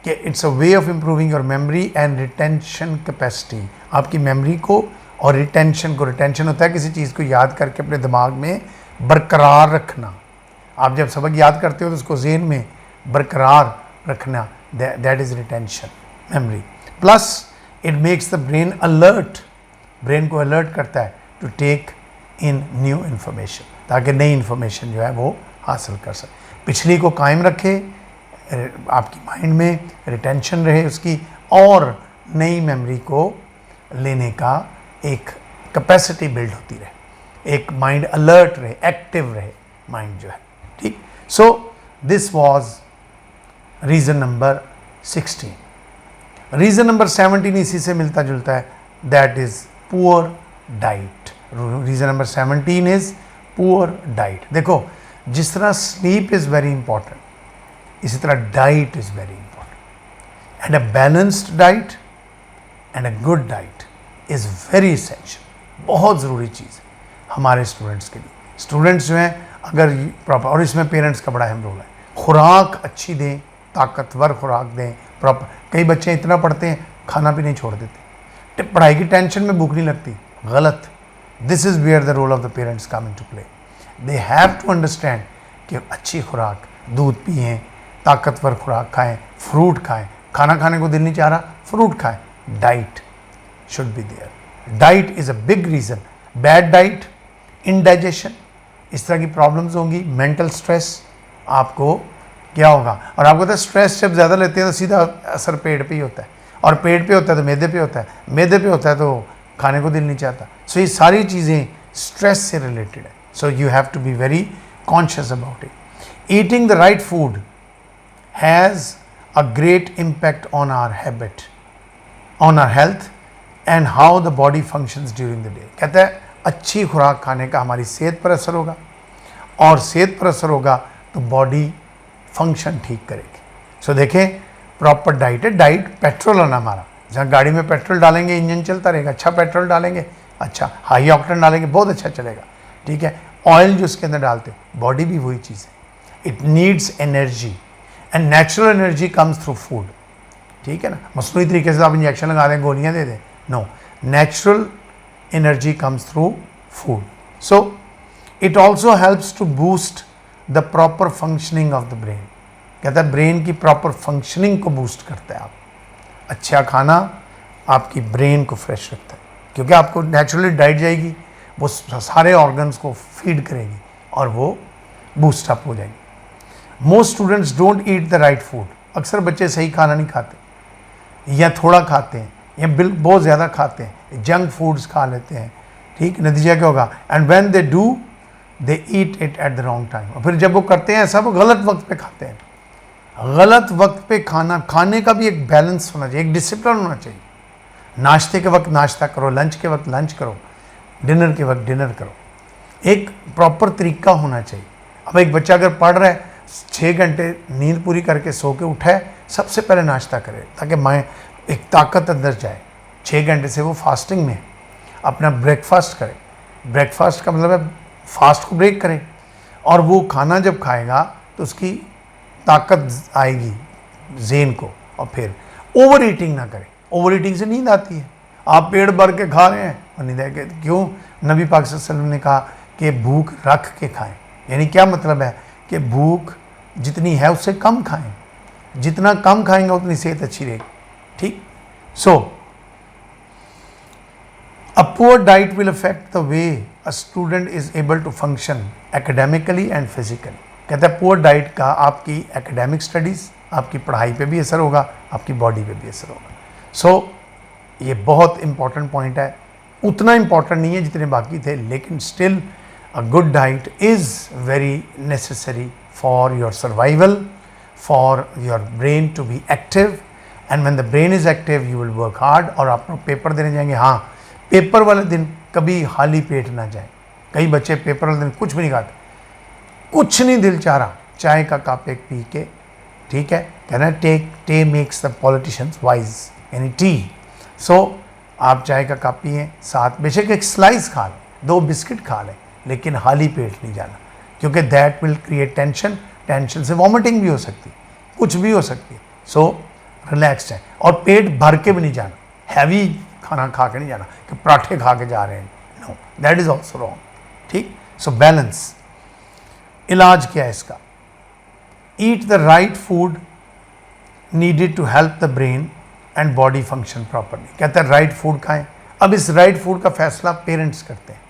कि it's a way of improving your memory and retention capacity. आपकी मेमोरी को और रिटेंशन को, रिटेंशन होता है किसी चीज़ को याद करके अपने दिमाग में बरकरार रखना। आप जब सबक याद करते हो तो उसको ज़हन में बरकरार रखना, that is retention memory. Plus it makes the brain alert, brain को अलर्ट करता है to take in new information, ताकि नई इन्फॉर्मेशन जो है वो हासिल कर सके। पिछली को कायम रखे आपकी माइंड में, रिटेंशन रहे उसकी, और नई मेमोरी को लेने का एक कैपेसिटी बिल्ड होती रहे, एक माइंड अलर्ट रहे, एक्टिव रहे माइंड जो है। ठीक, so this was reason number 16। Reason number 17 इसी से मिलता जुलता है, that is poor diet. Reason number 17 is poor diet. देखो, जिस तरह स्लीप इज़ वेरी इंपॉर्टेंट, इसी तरह diet is very important, and a balanced diet and a good diet is very essential, बहुत ज़रूरी चीज़ है हमारे स्टूडेंट्स के लिए। स्टूडेंट्स जो हैं अगर प्रॉपर, और इसमें पेरेंट्स का बड़ा अहम रोल है, खुराक अच्छी दें, ताकतवर खुराक दें प्रॉपर। कई बच्चे इतना पढ़ते हैं खाना भी नहीं छोड़ देते, पढ़ाई की टेंशन में भूख नहीं लगती, गलत। This is where the role of the parents come in to play. They have to understand कि अच्छी खुराक, दूध पिएँ, ताकतवर खुराक खाएँ, फ्रूट खाएँ, खाना खाने को दिल नहीं चाह रहा, फ्रूट खाएँ, diet should be there. Diet is a big reason. Bad diet, indigestion, इस तरह की प्रॉब्लम्स होंगी, मेंटल स्ट्रेस, आपको क्या होगा। और आपको पता है स्ट्रेस जब ज़्यादा लेते हैं तो सीधा असर पेट पे ही होता है, और पेट पे होता है तो मैदे पे होता है, मैदे पे होता है तो खाने को दिल नहीं चाहता। सो ये सारी चीज़ें स्ट्रेस से रिलेटेड है। So you have to be very conscious about it. Eating the right food has a great impact on our habit, on our health and how the body functions during the day. कहता है अच्छी खुराक खाने का हमारी सेहत पर असर होगा, और सेहत पर असर होगा तो बॉडी फंक्शन ठीक करेगी। सो देखें प्रॉपर डाइट है, डाइट पेट्रोल है ना हमारा, जहाँ गाड़ी में पेट्रोल डालेंगे इंजन चलता रहेगा, अच्छा पेट्रोल डालेंगे, अच्छा हाई ऑक्टेन डालेंगे बहुत अच्छा चलेगा, ठीक है। ऑयल जो उसके अंदर डालते बॉडी भी वही चीज़ है, it needs energy and natural energy comes through food, ठीक है ना। मसनूई तरीके से आप इंजेक्शन लगा दें, गोलियाँ दे दें, no, natural energy comes through food. So it also helps to boost the proper functioning of the brain. कहता है ब्रेन की प्रॉपर फंक्शनिंग को बूस्ट करता है। आप अच्छा खाना आपकी ब्रेन को फ्रेश रखता है, क्योंकि आपको नेचुरली डाइट जाएगी, वो सारे ऑर्गन्स को फीड करेगी और वो बूस्ट अप हो जाएगी। Most students don't eat the right food. अक्सर बच्चे सही खाना नहीं खाते, या थोड़ा खाते हैं, या बहुत ज़्यादा खाते हैं, जंक फूड्स खा लेते हैं, ठीक। नतीजा क्या होगा, and when they do they eat it at the wrong time. और फिर जब वो करते हैं ऐसा, वो गलत वक्त पे खाते हैं। गलत वक्त पे खाना, खाने का भी एक बैलेंस होना चाहिए, एक डिसिप्लिन होना चाहिए। नाश्ते के वक्त नाश्ता करो, लंच के वक्त लंच करो, डिनर के वक्त डिनर करो, एक प्रॉपर तरीका होना चाहिए। अब एक बच्चा अगर पढ़ रहा है, 6 घंटे नींद पूरी करके सो के उठा है, सबसे पहले नाश्ता करे ताकि मैं एक ताकत अंदर जाए। 6 घंटे से वो फास्टिंग में है, अपना ब्रेकफास्ट करे। ब्रेकफास्ट का मतलब है फास्ट को ब्रेक करें, और वो खाना जब खाएगा तो उसकी ताकत आएगी ज़ेन को। और फिर ओवर ईटिंग ना करें, ओवर ईटिंग से नींद आती है। आप पेट भर के खा रहे हैं और नींद आएगी, क्यों? नबी पाक सल्लल्लाहु अलैहि वसल्लम ने कहा कि भूख रख के खाएं। यानी क्या मतलब है कि भूख जितनी है उससे कम खाएं, जितना कम खाएंगे उतनी सेहत अच्छी रहेगी, ठीक। सो a poor diet will affect the way a student is able to function academically and physically। कहता है पुअर डाइट का आपकी एकेडमिक स्टडीज़, आपकी पढ़ाई पे भी असर होगा, आपकी बॉडी पे भी असर होगा। सो ये बहुत इंपॉर्टेंट पॉइंट है, उतना इंपॉर्टेंट नहीं है जितने बाकी थे, लेकिन still a good diet is very necessary for your survival, for your brain to be active, and when the brain is active you will work hard. और आप पेपर देने जाएंगे, हाँ पेपर वाले दिन कभी खाली पेट ना जाए। कई बच्चे पेपर वाले दिन कुछ भी नहीं खाते, कुछ नहीं दिल चाह रहा, चाय का कप एक पी के, ठीक है, कहना टे मेक्स द पॉलिटिशियंस वाइज, यानी टी। सो आप चाय का कप पिए, साथ बेशक एक स्लाइस खा लें, 2 बिस्किट खा लें, लेकिन खाली पेट नहीं जाना, क्योंकि that will create tension. Tension से वॉमिटिंग भी हो सकती है, कुछ भी हो सकती है। सो रिलैक्स है, और पेट भर के भी नहीं जाना, हैवी खाना खा के नहीं जाना कि पराठे खा के जा रहे हैं, no, that is also wrong, ठीक। So balance. इलाज क्या है इसका? Eat the right food needed to help the brain and body function properly. कहता है राइट फूड खाएं। अब इस राइट फूड का फैसला पेरेंट्स करते हैं।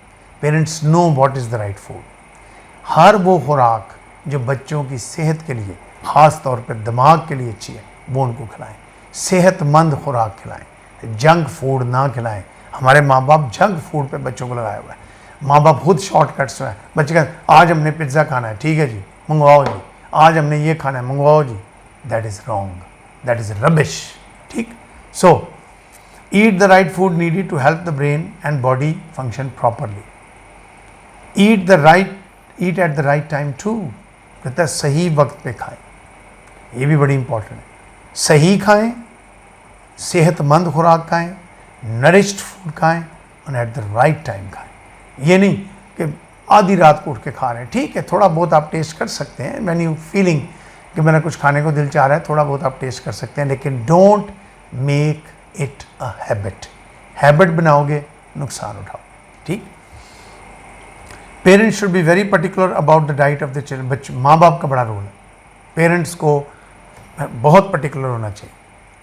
Parents know what is the right food. हर वो खुराक जो बच्चों की सेहत के लिए, ख़ास तौर पर दिमाग के लिए अच्छी है, वो उनको खिलाएं। सेहतमंद खुराक खिलाएं, जंक फूड ना खिलाएं। हमारे माँ बाप जंक फूड पे बच्चों को लगाया हुआ है। माँ बाप खुद शॉर्टकट्स में है। बच्चे कहते आज हमने पिज़्ज़ा खाना है, ठीक है जी मंगवाओ जी, आज हमने ये खाना है मंगवाओ जी। That is wrong, that is rubbish, ठीक। So eat the right food needed to help the brain and body function properly. Eat at the right time too. कहता है सही वक्त पे खाएं, ये भी बड़ी इंपॉर्टेंट है। सही खाएं, सेहतमंद खुराक खाएं, नरिश्ड फूड खाएं, और एट द राइट टाइम खाएं। ये नहीं कि आधी रात को उठ के खा रहे हैं, ठीक है, थोड़ा बहुत आप टेस्ट कर सकते हैं, व्हेन यू फीलिंग कि मेरा कुछ खाने को दिल चाह रहा है, थोड़ा बहुत आप टेस्ट कर सकते हैं, लेकिन don't make it a habit. Habit बनाओगे नुकसान उठाओ, ठीक। Parents should be very particular about the diet of the children. बच्चे, माँ बाप का बड़ा रोल है। पेरेंट्स को बहुत पर्टिकुलर होना चाहिए,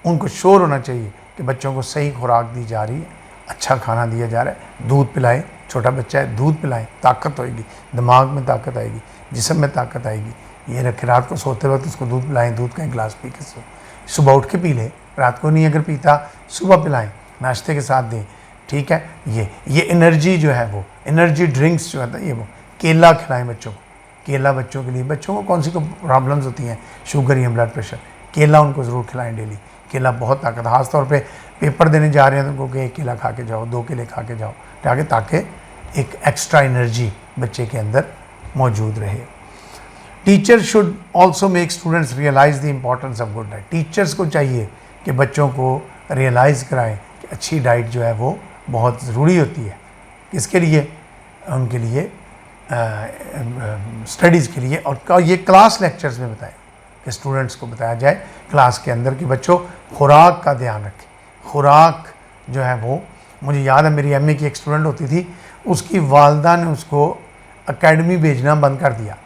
उनको श्योर होना चाहिए कि बच्चों को सही खुराक दी जा रही है, अच्छा खाना दिया जा रहा है। दूध पिलाएं, छोटा बच्चा है दूध पिलाएं, ताकत होएगी, दिमाग में ताकत आएगी, जिस्म में ताकत आएगी, ये रखे, रात को सोते वक्त उसको दूध पिलाएं, दूध का एक गिलास पी के सुबह उठ के पी ले, रात को नहीं अगर पीता सुबह पिलाएं, नाश्ते के साथ दें, ठीक है। ये एनर्जी जो है वो एनर्जी ड्रिंक्स जो है ये वो केला खिलाएं बच्चों को, केला बच्चों के लिए, बच्चों को कौन सी को प्रॉब्लम्स होती हैं, शुगर या ब्लड प्रेशर, केला उनको ज़रूर खिलाएं डेली। केला बहुत ताकत, खास तौर पे पेपर देने जा रहे हैं तो उनको एक केला खा के जाओ, 2 केले खा के जाओ, ताकि एक एक्स्ट्रा एनर्जी बच्चे के अंदर मौजूद रहे। Teacher should also make students realise the importance of good diet. Teachers को चाहिए कि बच्चों को रियलाइज़ कराएं कि अच्छी डाइट जो है वो बहुत ज़रूरी होती है। किसके लिए? उनके लिए स्टडीज़ के लिए। और ये क्लास लेक्चर्स में बताएं कि स्टूडेंट्स को बताया जाए क्लास के अंदर कि बच्चों खुराक का ध्यान रखें। खुराक जो है वो, मुझे याद है मेरी एमए की एक स्टूडेंट होती थी, उसकी वालदा ने उसको एकेडमी भेजना बंद कर दिया।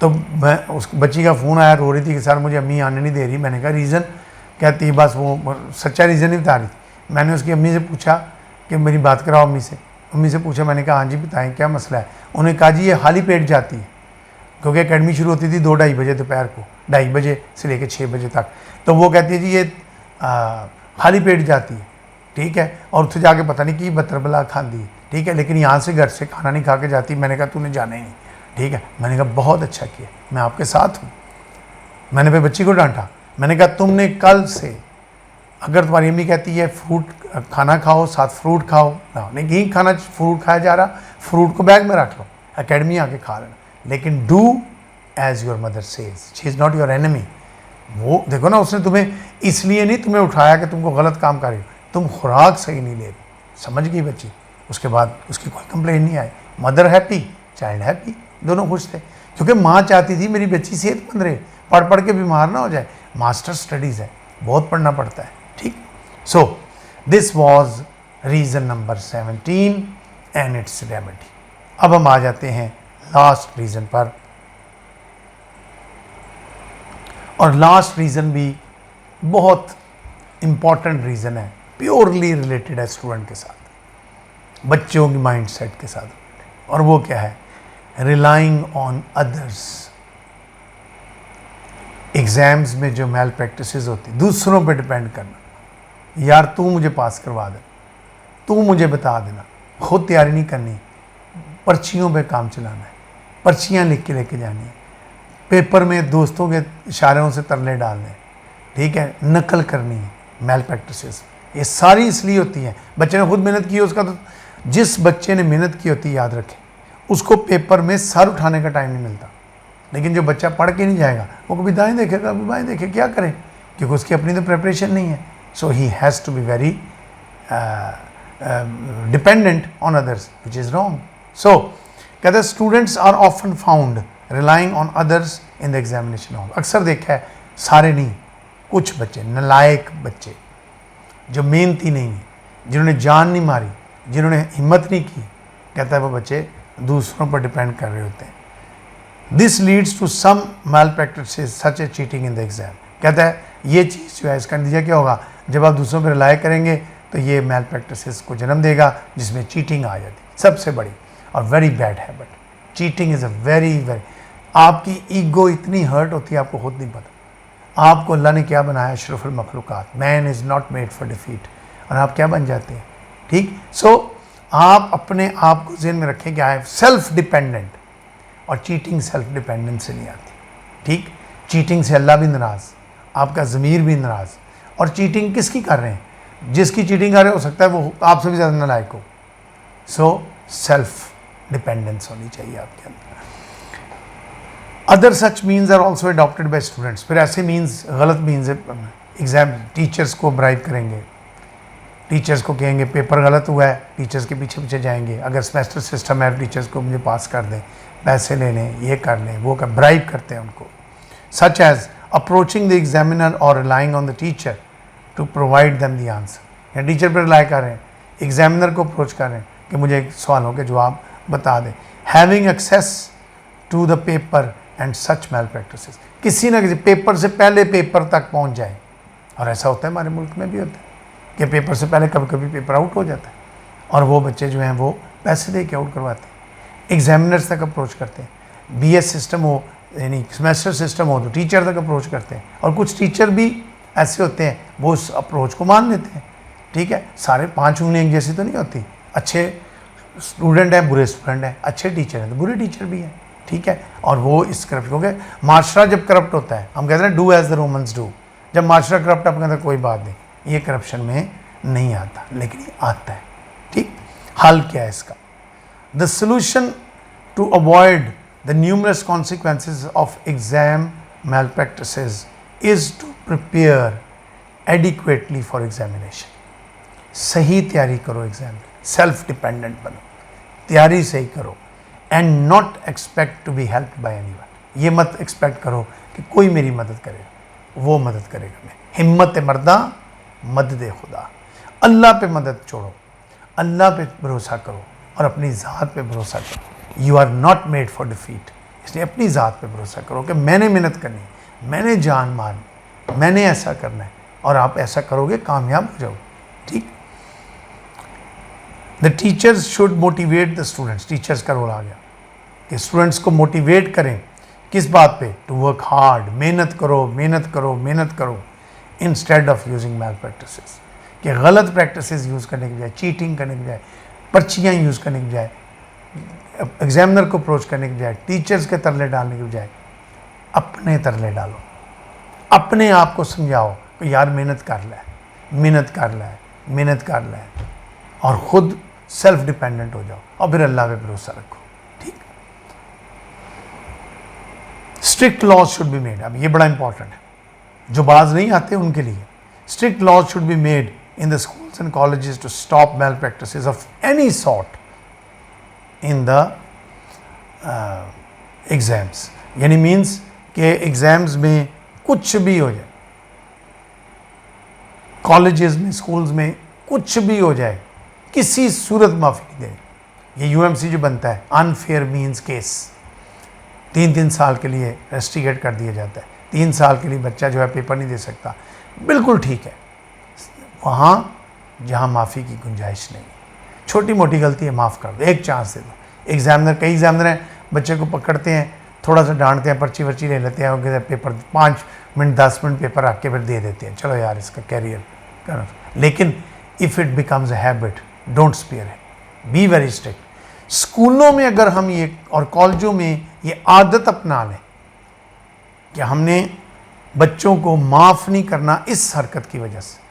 तो मैं उस बच्ची का फ़ोन आया, रो रही थी कि सर मुझे अम्मी आने नहीं दे रही। मैंने कहा रीज़न? कहती बस वो सच्चा रीज़न ही बता रही थी। मैंने उसकी अम्मी से पूछा कि मेरी बात कराओ अम्मी से। अम्मी से पूछा, मैंने कहा हाँ जी बताएं क्या मसला है। उन्होंने कहा जी ये खाली पेट जाती है, क्योंकि एकेडमी शुरू होती थी 2-2:30 बजे दोपहर को, 2:30 बजे से लेकर 6 बजे तक। तो वो कहती है जी ये खाली पेट जाती है, ठीक है, और उसे जाके पता नहीं कि बतरबला खाती है, ठीक है, लेकिन यहाँ से घर से खाना नहीं खा के जाती। मैंने कहा तूने जाना ही नहीं, ठीक है। मैंने कहा बहुत अच्छा किया, मैं आपके साथ हूँ। मैंने फिर बच्ची को डांटा, मैंने कहा तुमने कल से अगर तुम्हारी अम्मी कहती है फ्रूट खाना खाओ, साथ फ्रूट खाओ ना, नहीं खाना फ्रूट खाया जा रहा, फ्रूट को बैग में रख लो, एकेडमी आके खा लेना, लेकिन do as your mother says, she is not your enemy. वो देखो ना, उसने तुम्हें इसलिए नहीं तुम्हें उठाया कि तुमको गलत काम कर रही हो, तुम खुराक सही नहीं ले रही, समझ गई बच्ची। उसके बाद उसकी कोई कंप्लेन नहीं आई, मदर हैप्पी, चाइल्ड हैप्पी, दोनों खुश थे, क्योंकि माँ चाहती थी मेरी बच्ची सेहतमंद रहे, पढ़ के बीमार ना हो जाए। मास्टर स्टडीज़ है, बहुत पढ़ना पड़ता है, ठीक। So this was reason number 17 and it's remedy. अब हम आ जाते हैं लास्ट रीज़न पर, और लास्ट रीज़न भी बहुत इम्पॉर्टेंट रीज़न है, प्योरली रिलेटेड है स्टूडेंट के साथ, बच्चों की माइंड सेट के साथ, और वो क्या है? Relying on others. एग्ज़ाम्स में जो मैल प्रैक्टिसेस होती, दूसरों पे डिपेंड करना, यार तू मुझे पास करवा दे, तू मुझे बता देना, खुद तैयारी नहीं करनी, पर्चियों पे काम चलाना है, पर्चियाँ लिख के लेके जानी है, पेपर में दोस्तों के इशारों से तरले डालने, ठीक है, नकल करनी है, मैल प्रैक्टिसेस। ये सारी इसलिए होती हैं, बच्चे ने खुद मेहनत की है उसका, तो जिस बच्चे ने मेहनत की होती है याद रखें, उसको पेपर में सर उठाने का टाइम नहीं मिलता। लेकिन जो बच्चा पढ़ के नहीं जाएगा वो कभी दाएं देखेगा कभी बाएं देखे, क्या करें, क्योंकि उसकी अपनी तो प्रिपरेशन नहीं है। So he has to be very dependent on others, which is wrong. So कहते हैं students are often found relying on others in the examination hall. अक्सर देखा है, सारे नहीं, कुछ बच्चे, नलायक बच्चे जो मेहनती नहीं है, जिन्होंने जान नहीं मारी, जिन्होंने हिम्मत नहीं की, कहता है वो बच्चे दूसरों पर डिपेंड कर रहे होते हैं। This leads to some malpractices such a cheating in the exam. कहता है ये चीज़ जो है, इसका नतीजा क्या होगा, जब आप दूसरों पर रिलाई करेंगे तो ये मैल प्रैक्टिसेस को जन्म देगा, जिसमें चीटिंग आ जाती है, सबसे बड़ी और very bad habit. Cheating is a very आपकी ईगो इतनी हर्ट होती है, आपको खुद नहीं पता। आपको अल्लाह ने क्या बनाया, अशरफुल मखलूक़ात, man is not made for defeat, और आप क्या बन जाते हैं, ठीक। सो आप अपने आप को ज़हन में रखें कि आई एम सेल्फ डिपेंडेंट, और चीटिंग सेल्फ डिपेंडेंस से नहीं आती, ठीक। चीटिंग से अल्लाह भी नाराज़, आपका ज़मीर भी नाराज़। और चीटिंग किसकी कर रहे हैं? जिसकी चीटिंग कर रहे हो सकता है वो आपसे भी ज़्यादा नालायक हो। सो सेल्फ डिपेंडेंस होनी चाहिए आपके अंदर। Other such means are also adopted by students. फिर ऐसे मीन्स, गलत मीन्स, एग्जाम टीचर्स को ब्राइब करेंगे, टीचर्स को कहेंगे पेपर गलत हुआ है, टीचर्स के पीछे पीछे जाएंगे। अगर सेमेस्टर सिस्टम है, टीचर्स को मुझे पास कर दें, पैसे ले लें, ये कर लें, वो कर, ब्राइब करते हैं उनको। Such as approaching the examiner और relying on the teacher to provide them the answer. या टीचर पर रिलाई कर रहे हैं, एग्जामिनर को अप्रोच कर रहे हैं कि मुझे सवालों के जवाब बता दें। Having access to the paper and such malpractices. किसी ना किसी पेपर से पहले पेपर तक पहुँच जाए, और ऐसा होता है हमारे मुल्क में भी होता है कि पेपर से पहले कभी कभी पेपर आउट हो जाता है, और वो बच्चे जो हैं वो पैसे दे के आउट करवाते हैं, एग्जामिनर्स तक अप्रोच करते हैं। BS सिस्टम हो यानी सेमेस्टर सिस्टम हो तो टीचर तक अप्रोच करते हैं, और कुछ टीचर भी ऐसे होते हैं वो उस अप्रोच को मान लेते हैं। ठीक है, सारे 5 उंगलियां एक जैसी तो नहीं होती, अच्छे स्टूडेंट हैं बुरे स्टूडेंट हैं, अच्छे टीचर हैं तो बुरे टीचर भी हैं। ठीक है, और वो इस करप्ट हो गए। माशरा जब करप्ट होता है हम कहते हैं do as the Romans do, जब माशरा करप्ट आप कहते हैं कोई बात नहीं, ये करप्शन में नहीं आता, लेकिन ये आता है। ठीक, हल क्या है इसका? The solution to avoid the numerous consequences of exam malpractices is to prepare adequately for examination. सही तैयारी करो एग्जाम की, सेल्फ डिपेंडेंट बनो, तैयारी सही करो, and not expect to be help by anyone. ये मत एक्सपेक्ट करो कि कोई मेरी मदद करे, वो मदद करेगा। मैं हिम्मत मर्दा मदद खुदा, अल्लाह पे मदद छोड़ो, अल्लाह पे भरोसा करो और अपनी ज़ात पे भरोसा करो। You are not made for defeat, इसलिए अपनी ज़ात पे भरोसा करो कि मैंने मेहनत करनी, मैंने जान मारनी, मैंने ऐसा करना है, और आप ऐसा करोगे कामयाब हो जाओगे। ठीक, the teachers should motivate the students, teachers का रोल आ गया कि स्टूडेंट्स को मोटिवेट करें किस बात पे? टू वर्क हार्ड, मेहनत करो मेहनत करो मेहनत करो, instead of using malpractices, कि गलत प्रैक्टिसेस यूज़ करने की बजाय, चीटिंग करने की बजाय, पर्चियाँ यूज़ करने की बजाय, एग्जामिनर को अप्रोच करने की बजाय, टीचर्स के तरले डालने की बजाय अपने तरले डालो, अपने आप को समझाओ कि यार मेहनत कर ले, मेहनत कर ले, मेहनत कर ले, और ख़ुद सेल्फ डिपेंडेंट हो जाओ और फिर अल्लाह पे भरोसा रखो। ठीक, strict laws should be made. अब ये बड़ा इंपॉर्टेंट है, जो बाज नहीं आते उनके लिए strict laws should be made in the schools and colleges to stop malpractices of any sort in the exams। यानी मीन्स के एग्ज़ाम्स में कुछ भी हो जाए, कॉलेजेस में स्कूल्स में कुछ भी हो जाए, किसी सूरत माफ़ी नहीं देनी। ये UMC जो बनता है अनफेयर मीन्स केस, 3 साल के लिए रेस्ट्रिकेट कर दिया जाता है, 3 साल के लिए बच्चा जो है पेपर नहीं दे सकता, बिल्कुल ठीक है। वहाँ जहाँ माफ़ी की गुंजाइश नहीं, छोटी मोटी गलती है माफ़ कर दो, एक चांस दे दो। एग्जामिनर, कई एग्जामिनर हैं बच्चे को पकड़ते हैं, थोड़ा सा डांटते हैं, पर्ची वर्ची ले लेते हैं, और पेपर 5 मिनट 10 मिनट पेपर रख के फिर दे देते हैं, चलो यार इसका कैरियर कर। लेकिन if it becomes a habit don't spare it, be very strict. स्कूलों में अगर हम ये और कॉलेजों में ये आदत अपना लें कि हमने बच्चों को माफ़ नहीं करना इस हरकत की वजह से,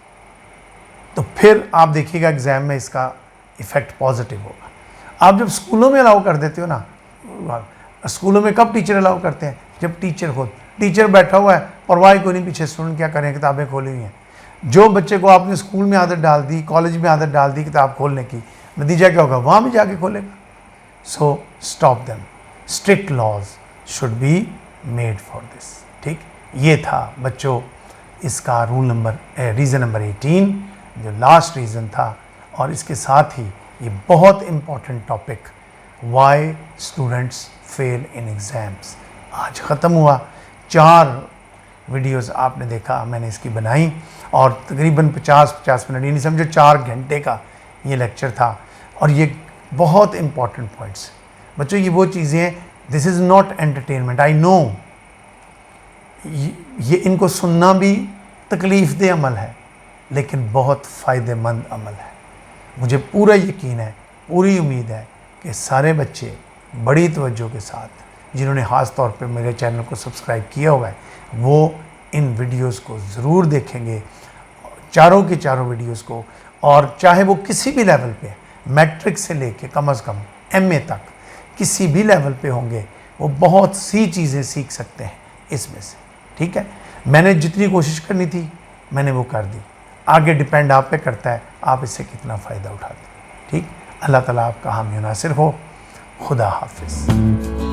तो फिर आप देखिएगा एग्ज़ाम में इसका इफ़ेक्ट पॉजिटिव होगा। आप जब स्कूलों में अलाउ कर देते हो ना, स्कूलों में कब टीचर अलाउ करते हैं? जब टीचर बैठा हुआ है, परवाह कोई नहीं, पीछे स्टूडेंट क्या करें, किताबें खोली हुई हैं। जो बच्चे को आपने स्कूल में आदत डाल दी, कॉलेज में आदत डाल दी किताब खोलने की, नतीजा क्या होगा? वहाँ भी जाके खोलेगा। So stop them, strict laws should be made for this. ठीक, ये था बच्चों इसका रीज़न नंबर 18 जो लास्ट रीज़न था, और इसके साथ ही ये बहुत important topic why students fail in exams आज ख़त्म हुआ। 4 वीडियोस आपने देखा, मैंने इसकी बनाई, और तकरीबन 50 मिनट, यानी समझो 4 घंटे का ये लेक्चर था, और ये बहुत इम्पॉर्टेंट पॉइंट्स बच्चों। ये वो चीज़ें हैं, this is not entertainment, I know ये इनको सुनना भी तकलीफ़ दे अमल है, लेकिन बहुत फ़ायदेमंद अमल है। मुझे पूरा यकीन है, पूरी उम्मीद है कि सारे बच्चे बड़ी तवज्जो के साथ, जिन्होंने ख़ास तौर पे मेरे चैनल को सब्सक्राइब किया हुआ है, वो इन वीडियोस को ज़रूर देखेंगे, चारों के चारों वीडियोस को, और चाहे वो किसी भी लेवल पे, मैट्रिक से लेके कम से कम MA तक किसी भी लेवल पे होंगे, वो बहुत सी चीज़ें सीख सकते हैं इसमें से। ठीक है, मैंने जितनी कोशिश करनी थी मैंने वो कर दी, आगे डिपेंड आप पे करता है आप इससे कितना फ़ायदा उठाते हैं। ठीक, अल्लाह ताला आपका हामी नासिर हो। खुदा हाफिज़।